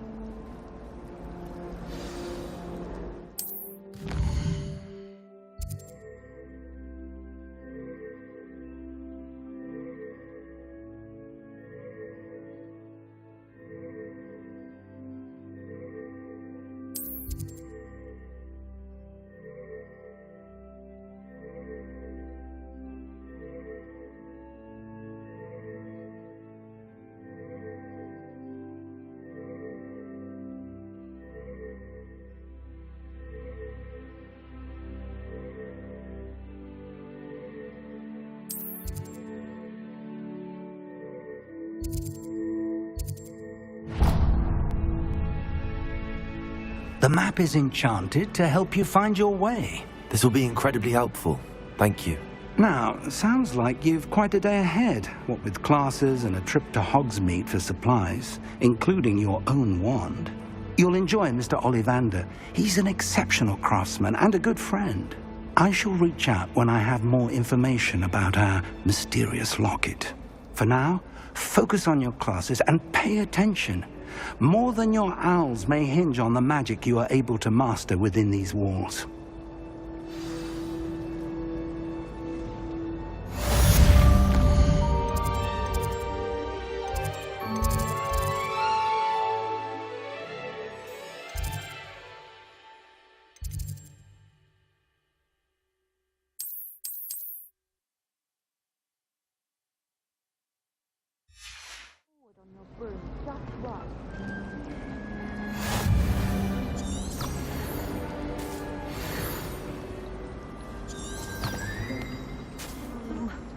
The map is enchanted to help you find your way. This will be incredibly helpful. Thank you. Now, sounds like you've quite a day ahead, what with classes and a trip to Hogsmeade for supplies, including your own wand. You'll enjoy Mr. Ollivander. He's an exceptional craftsman and a good friend. I shall reach out when I have more information about our mysterious locket. For now, focus on your classes and pay attention. More than your owls may hinge on the magic you are able to master within these walls.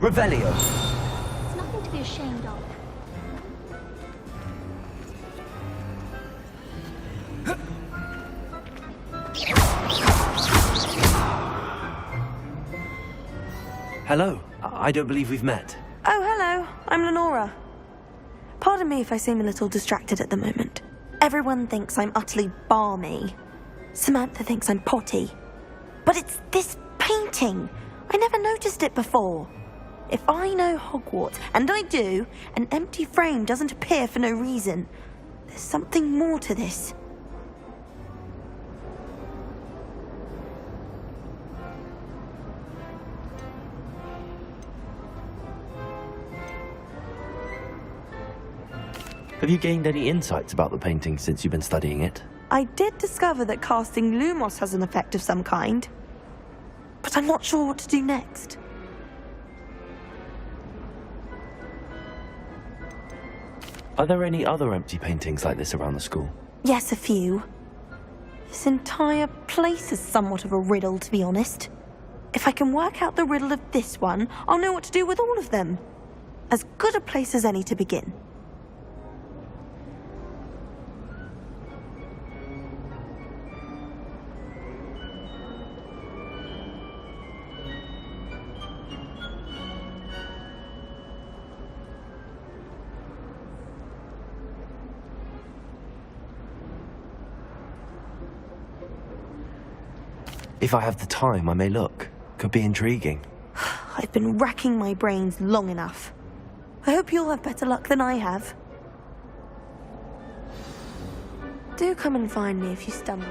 Revelio. It's nothing to be ashamed of. Hello. I don't believe we've met. Oh, hello. I'm Lenora. Pardon me if I seem a little distracted at the moment. Everyone thinks I'm utterly balmy. Samantha thinks I'm potty. But it's this painting. I never noticed it before. If I know Hogwarts, and I do, an empty frame doesn't appear for no reason. There's something more to this. Have you gained any insights about the painting since you've been studying it? I did discover that casting Lumos has an effect of some kind. But I'm not sure what to do next. Are there any other empty paintings like this around the school? Yes, a few. This entire place is somewhat of a riddle, to be honest. If I can work out the riddle of this one, I'll know what to do with all of them. As good a place as any to begin. If I have the time, I may look. Could be intriguing. I've been racking my brains long enough. I hope you'll have better luck than I have. Do come and find me if you stumble.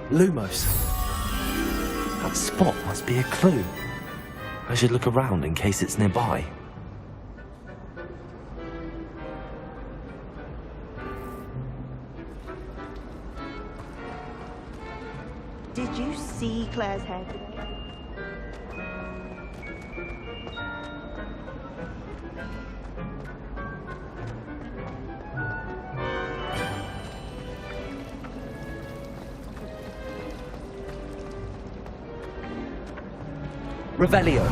Lumos. That spot must be a clue. I should look around in case it's nearby. Did you see Claire's hair today? Revelio.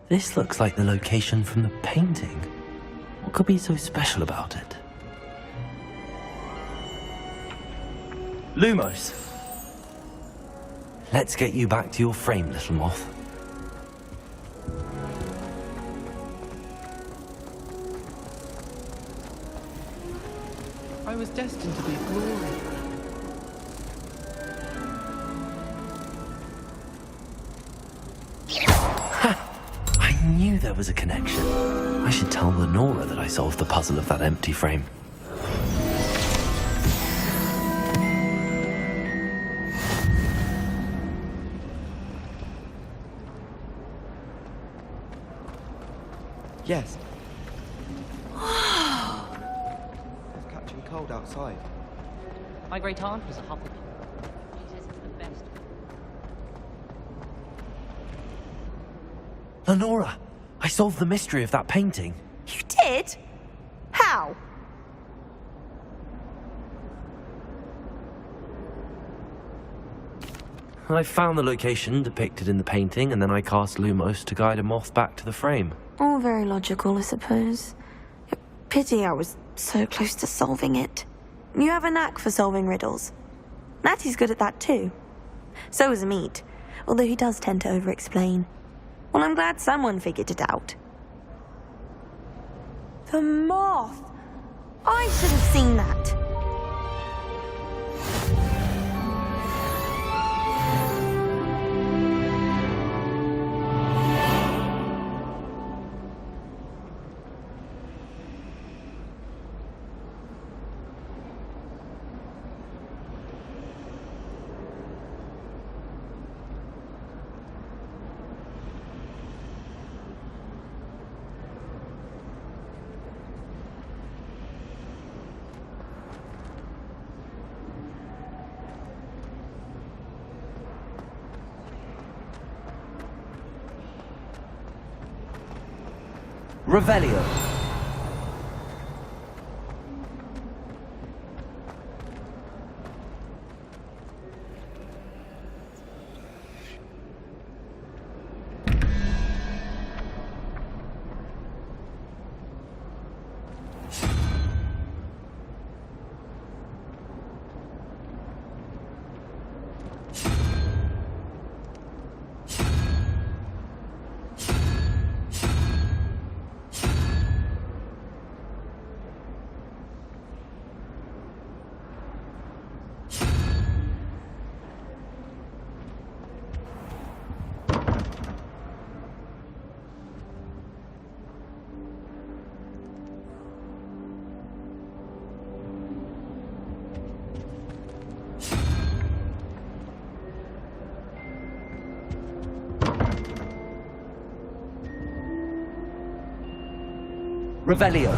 This looks like the location from the painting. What could be so special about it? Lumos. Let's get you back to your frame, little moth. I was destined to be glory. I knew there was a connection. I should tell Lenora that I solved the puzzle of that empty frame. Yes. It's catching cold outside. My great aunt was a Hufflepuff. She says it's the best. Lenora, I solved the mystery of that painting. You did? How? I found the location depicted in the painting, and then I cast Lumos to guide a moth back to the frame. All very logical, I suppose. Pity I was so close to solving it. You have a knack for solving riddles. Natty's good at that too. So is Meat, although he does tend to over-explain. Well, I'm glad someone figured it out. The moth! I should have seen that. Revelio. Revelio.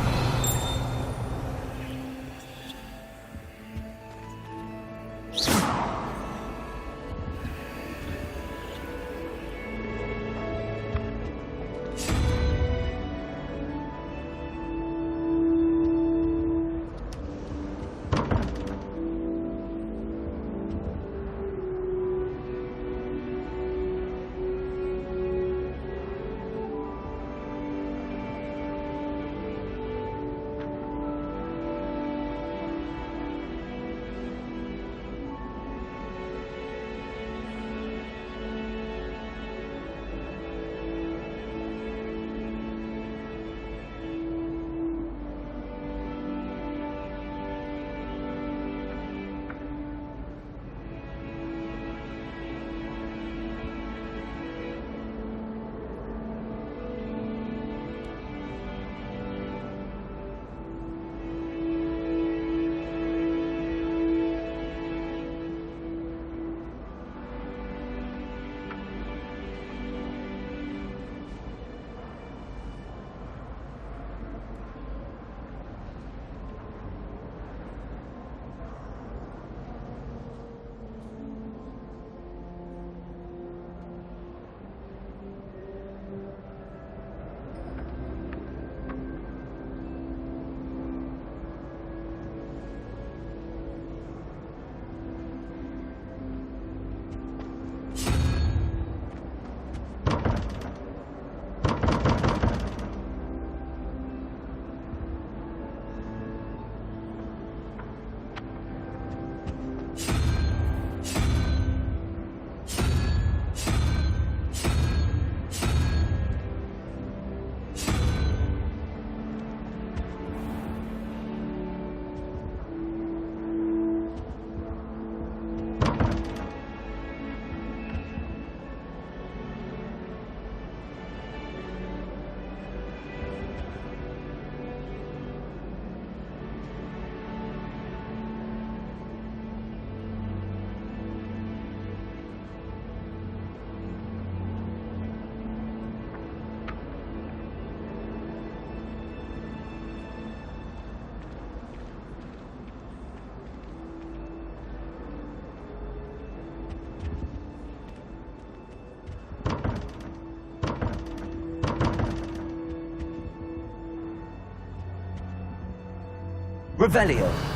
Revelio.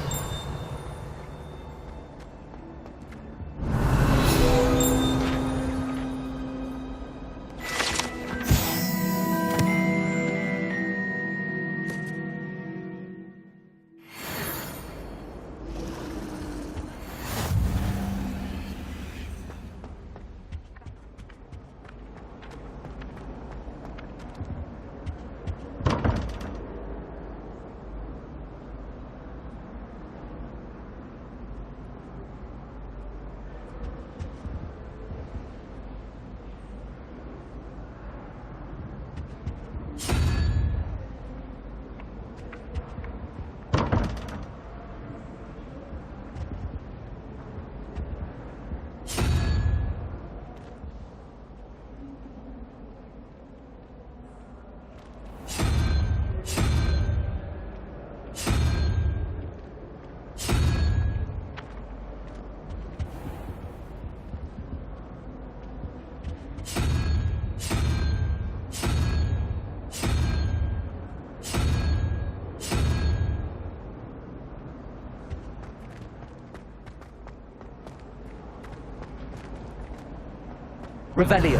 Revelio.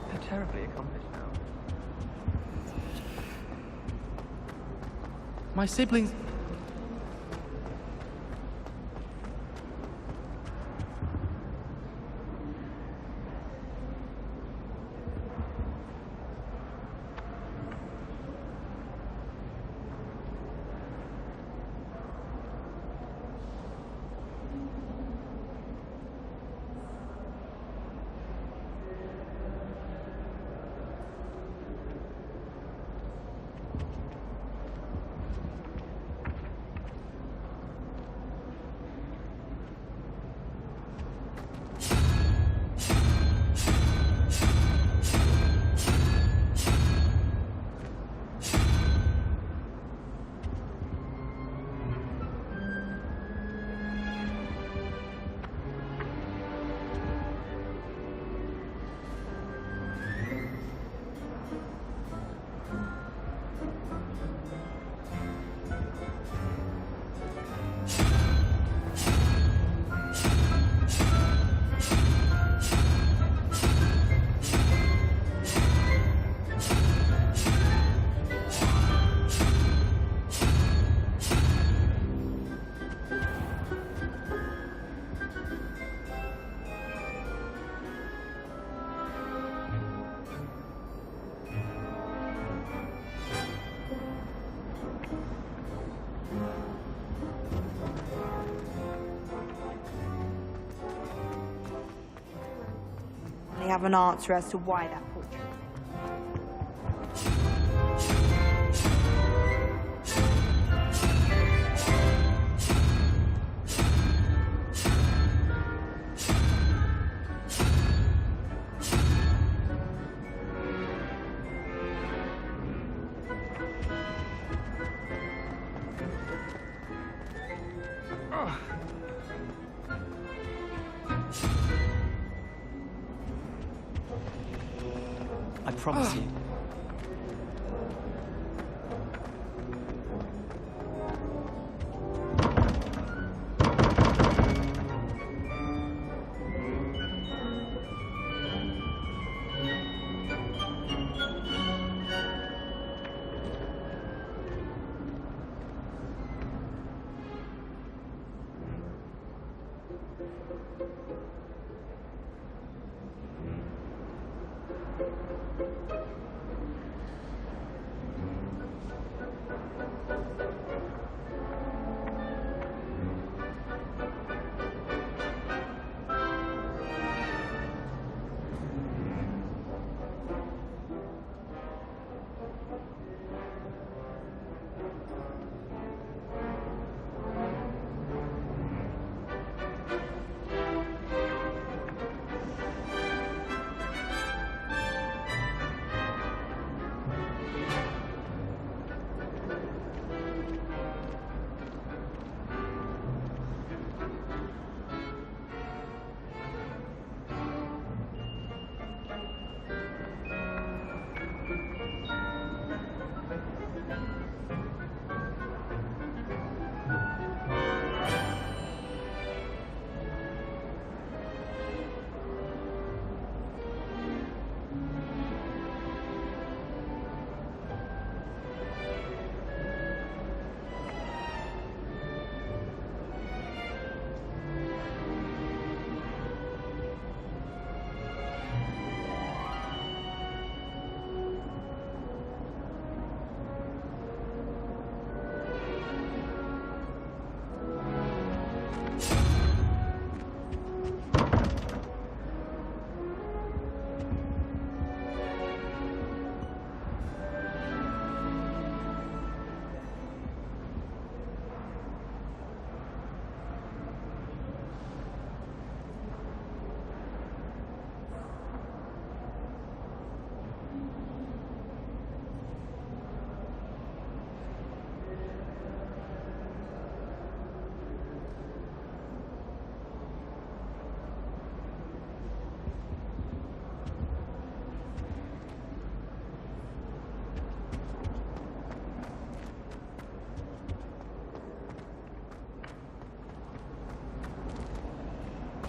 They're terribly accomplished now. My siblings... I have an answer as to why that portrait. I promise you.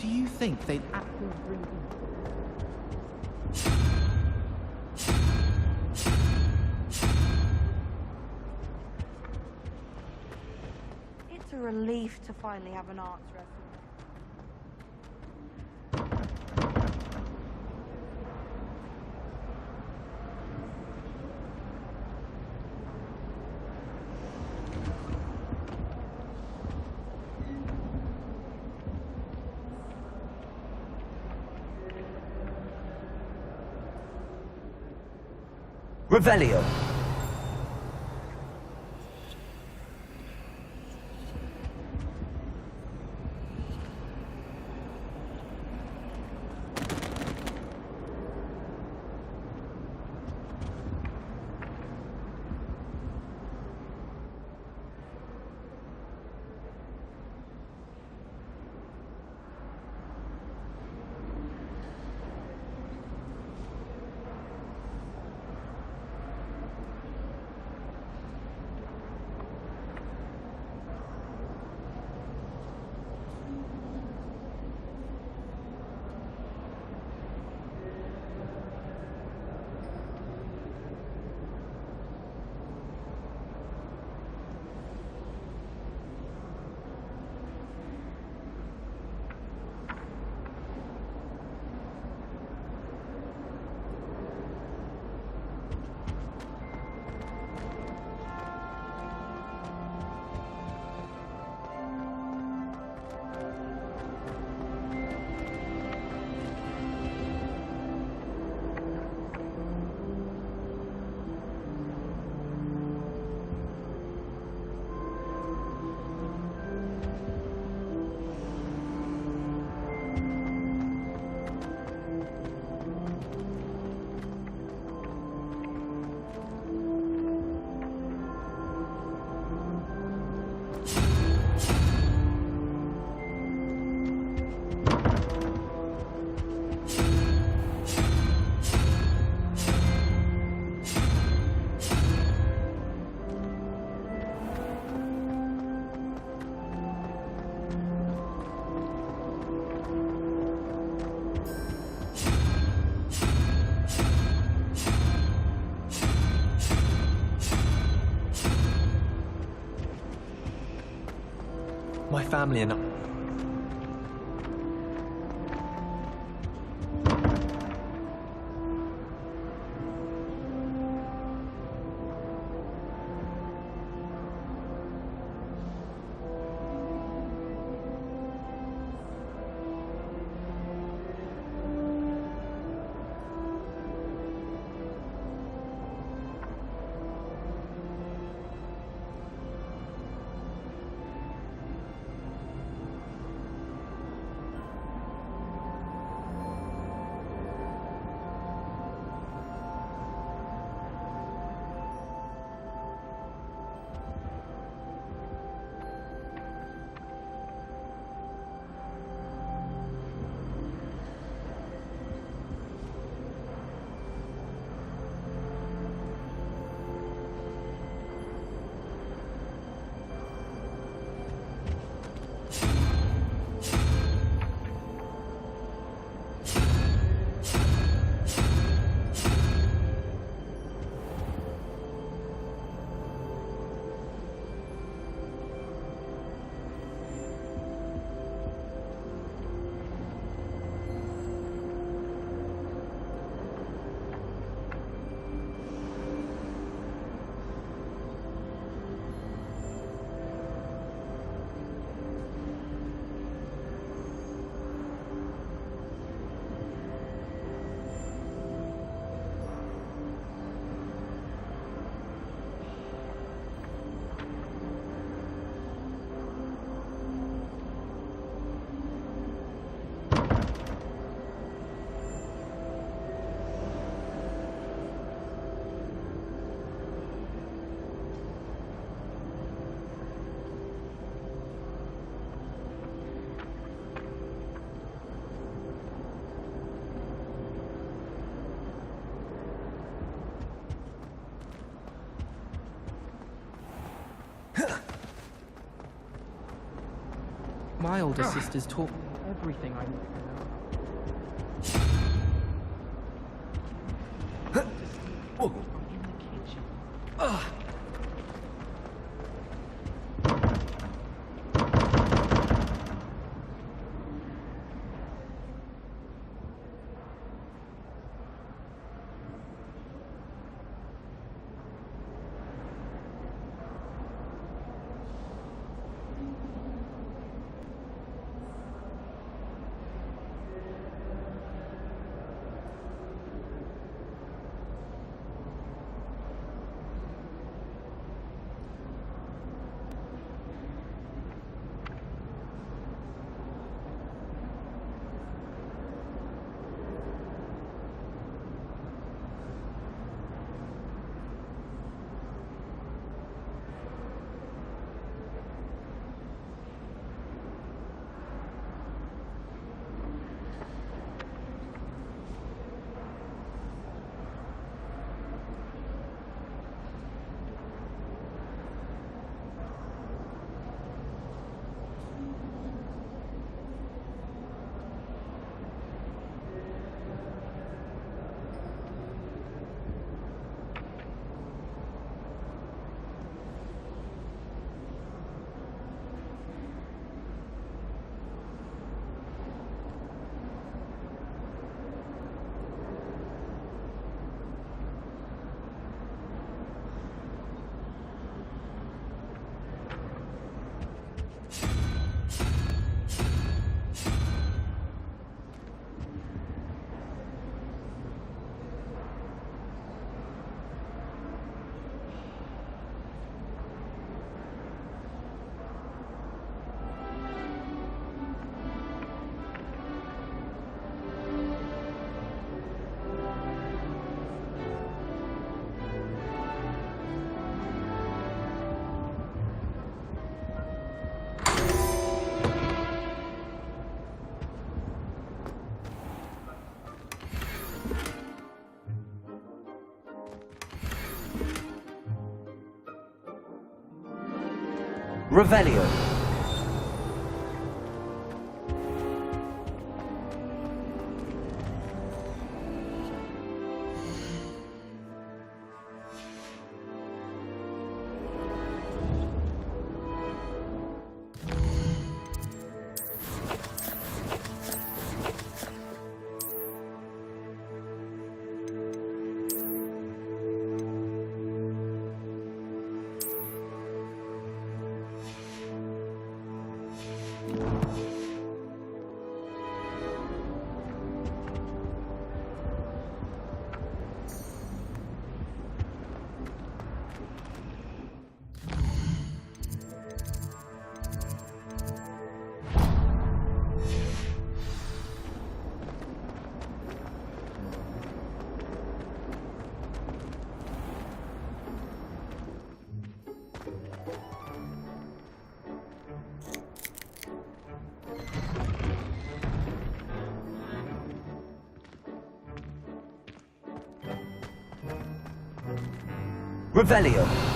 do you think they'd actually bring It's a relief to finally have an answer as to Revelio. my family and I... My older sisters taught... everything I need to know. Whoa. I'm in the kitchen. Revelio. Revelio.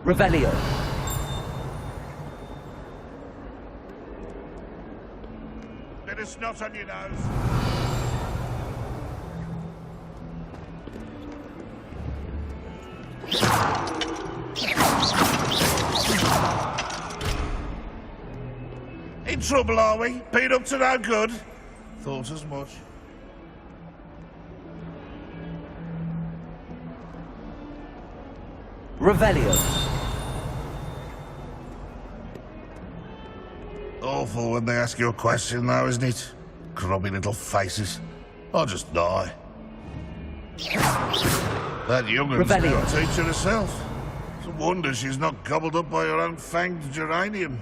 Revelio. Bit of snot on your nose. In trouble, are we? Been up to no good? Thought as much. Revelio. Awful when they ask you a question, though, isn't it? Grubby little faces. I'll just die. That youngun's now a teacher herself. It's a wonder she's not gobbled up by her own fanged geranium.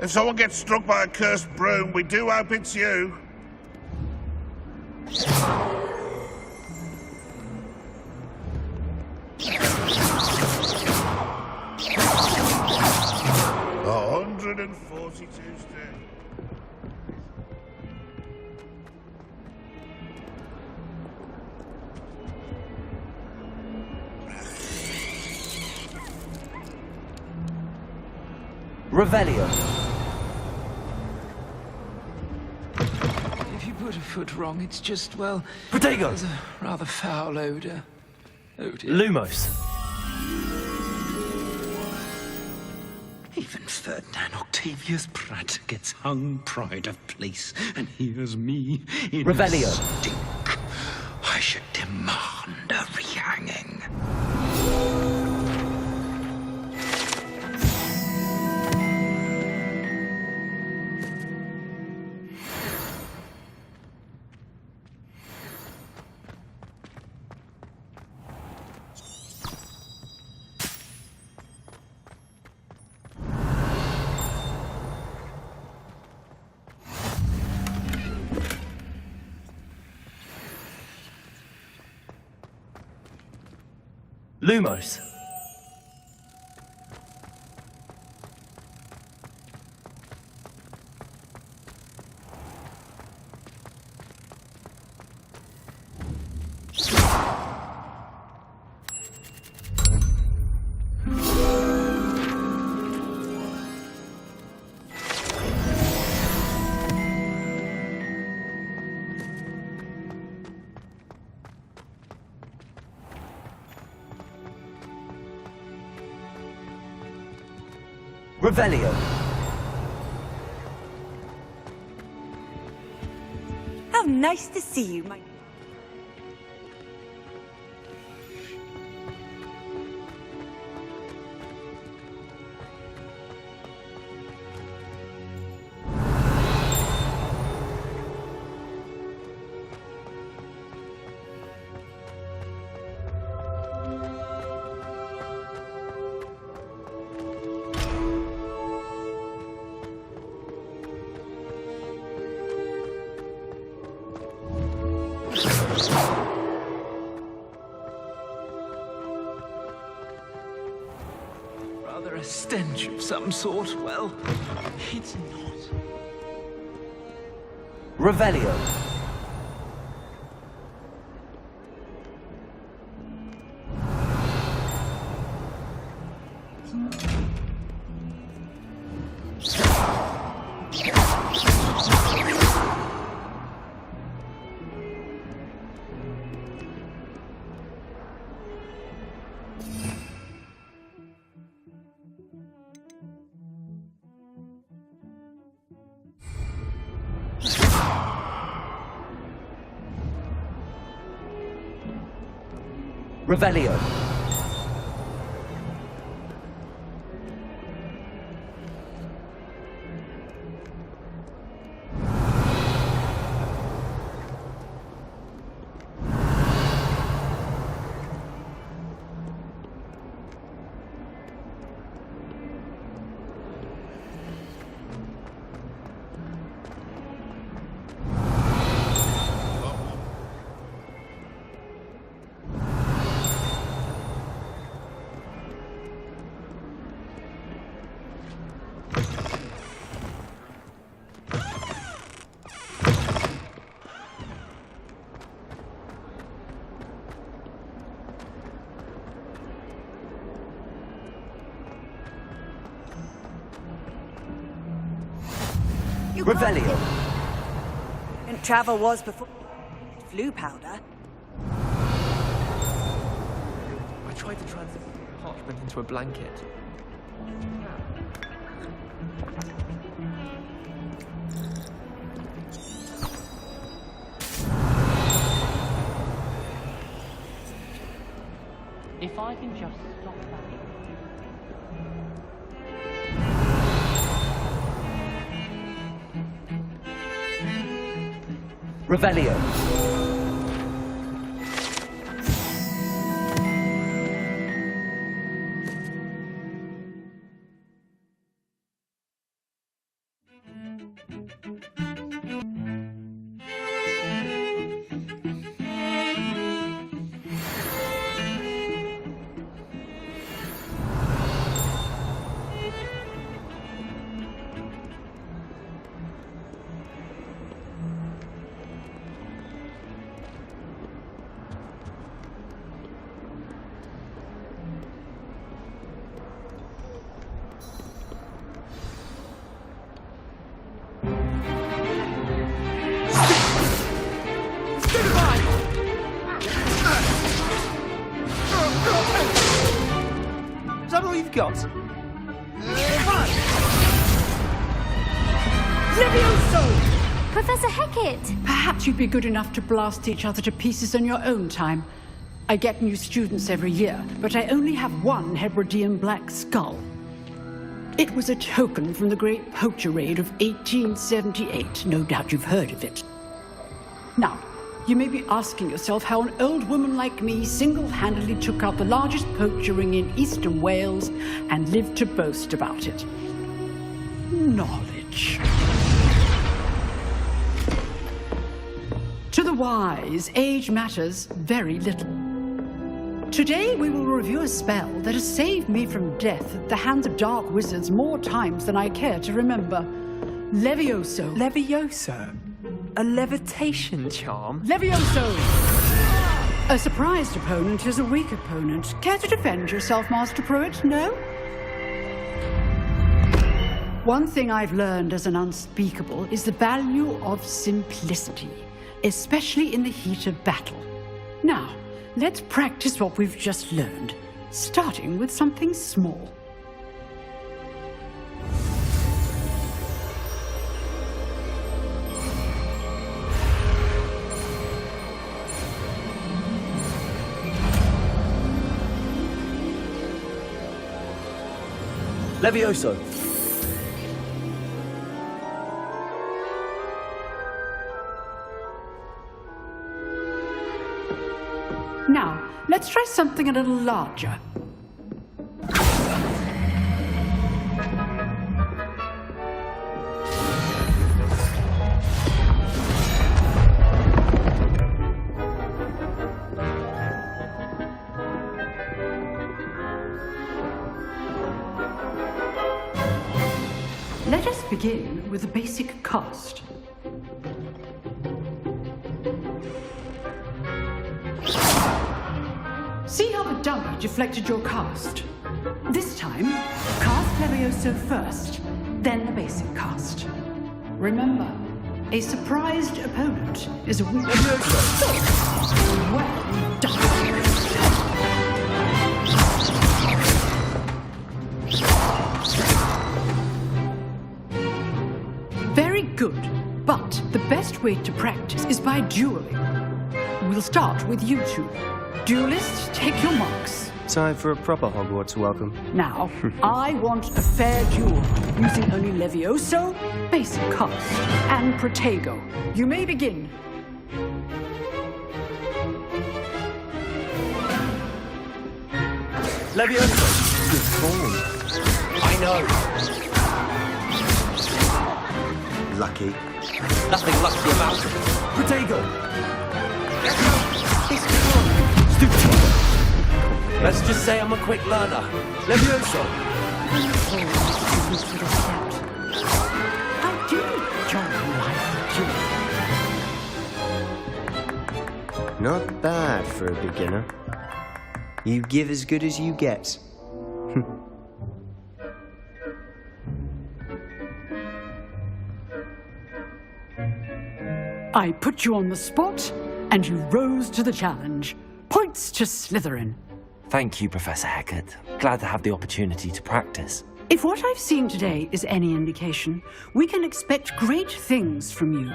If someone gets struck by a cursed broom, we do hope it's you. $142 stay. Revelio. If you put a foot wrong, it's just, well... Protego! There's a rather foul odour. Oh dear. Lumos. Even Ferdinand Octavius Pratt gets hung pride of place, and here's me in Revelio. stink. I should demand a rehanging. Lumos. Revelio. How nice to see you, my... Rather a stench of some sort. Well, it's not. Revelio. Revelio. Revelio. And travel was before flu powder. I tried to transfer parchment into a blanket. If I can just stop that. Revelio. Is that all you've got? Levioso! Professor Hecat! Perhaps you'd be good enough to blast each other to pieces in your own time. I get new students every year, but I only have one Hebridean black skull. It was a token from the great poacher raid of 1878. No doubt you've heard of it. Now, you may be asking yourself how an old woman like me single-handedly took out the largest poacher ring in eastern Wales and lived to boast about it. Knowledge. To the wise, age matters very little. Today we will review a spell that has saved me from death at the hands of dark wizards more times than I care to remember. Levioso. Levioso? A levitation charm? Levioso! A surprised opponent is a weak opponent. Care to defend yourself, Master Pruitt? No? One thing I've learned as an unspeakable is the value of simplicity, especially in the heat of battle. Now, let's practice what we've just learned, starting with something small. Levioso. Now, let's try something a little larger. Let us begin with a basic cast. See how the dummy deflected your cast? This time, cast Levioso first, then the basic cast. Remember, a surprised opponent is a weak Levioso. Well done. Very good, but the best way to practice is by dueling. We'll start with you two. Duelists, take your marks. Time for a proper Hogwarts welcome. Now, I want a fair duel, using only Levioso, basic cast, and Protego. You may begin. Levioso. Good form. I know. Lucky. Nothing lucky about it. Protego. Let's just say I'm a quick learner. Levioso. I do enjoy life. Not bad for a beginner. You give as good as you get. I put you on the spot, and you rose to the challenge. Points to Slytherin. Thank you, Professor Hecat. Glad to have the opportunity to practice. If what I've seen today is any indication, we can expect great things from you.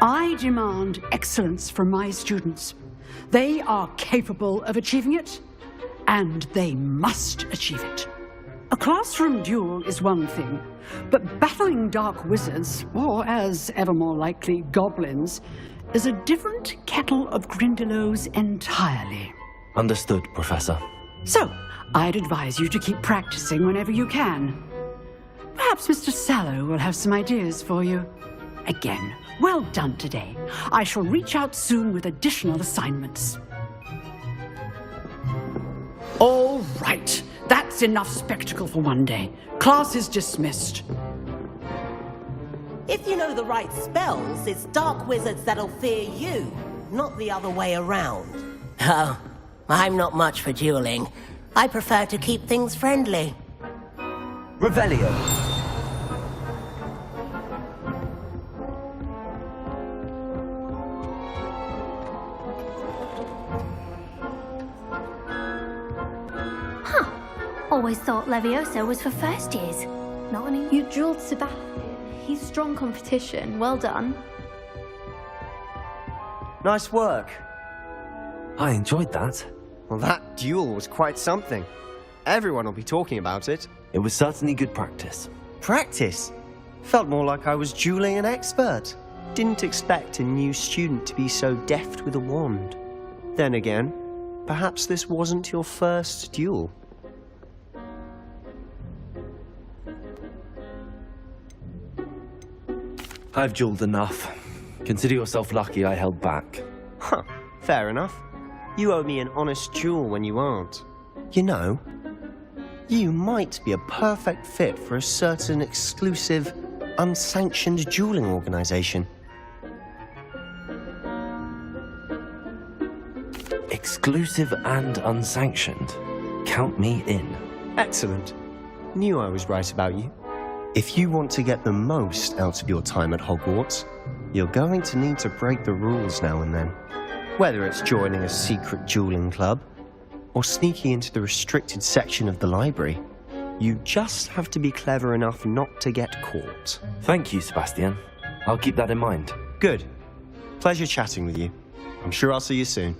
I demand excellence from my students. They are capable of achieving it, and they must achieve it. A classroom duel is one thing, but battling dark wizards, or as ever more likely, goblins, is a different kettle of Grindylows entirely. Understood, Professor. So, I'd advise you to keep practicing whenever you can. Perhaps Mr. Sallow will have some ideas for you. Again, well done today. I shall reach out soon with additional assignments. All right. That's enough spectacle for one day. Class is dismissed. If you know the right spells, it's dark wizards that'll fear you, not the other way around. Oh, I'm not much for dueling. I prefer to keep things friendly. Revelio. Always thought Levioso was for first years. Not any. You drilled Sebastian. He's strong competition. Well done. Nice work. I enjoyed that. Well, that duel was quite something. Everyone will be talking about it. It was certainly good practice. Practice? Felt more like I was dueling an expert. Didn't expect a new student to be so deft with a wand. Then again, perhaps this wasn't your first duel. I've dueled enough. Consider yourself lucky I held back. Huh, fair enough. You owe me an honest duel when you aren't. You know, you might be a perfect fit for a certain exclusive, unsanctioned dueling organization. Exclusive and unsanctioned. Count me in. Excellent. Knew I was right about you. If you want to get the most out of your time at Hogwarts, you're going to need to break the rules now and then. Whether it's joining a secret dueling club, or sneaking into the restricted section of the library, you just have to be clever enough not to get caught. Thank you, Sebastian. I'll keep that in mind. Good. Pleasure chatting with you. I'm sure I'll see you soon.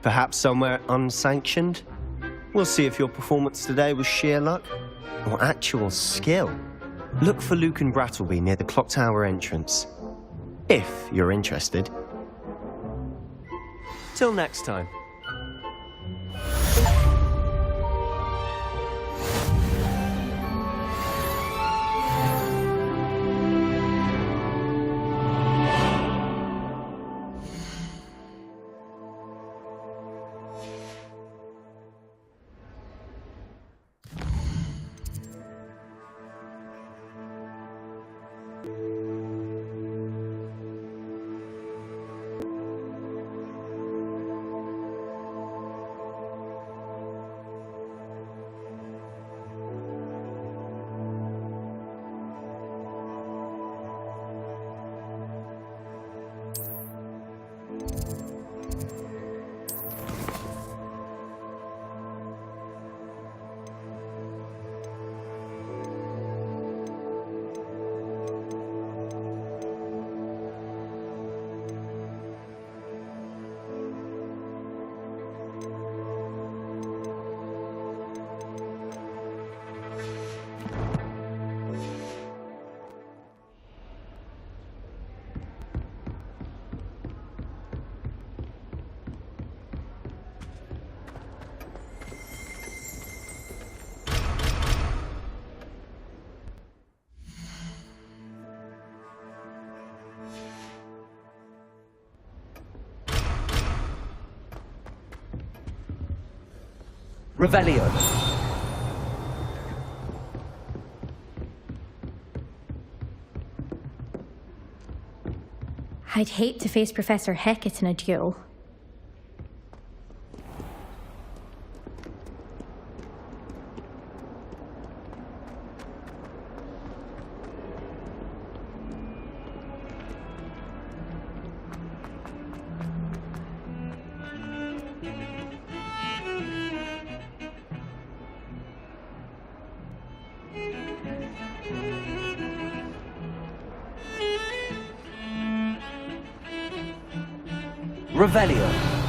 Perhaps somewhere unsanctioned? We'll see if your performance today was sheer luck, or actual skill. Look for Luke and Brattleby near the clock tower entrance, if you're interested. Till next time. Revelio. I'd hate to face Professor Hecat in a duel. Revelio.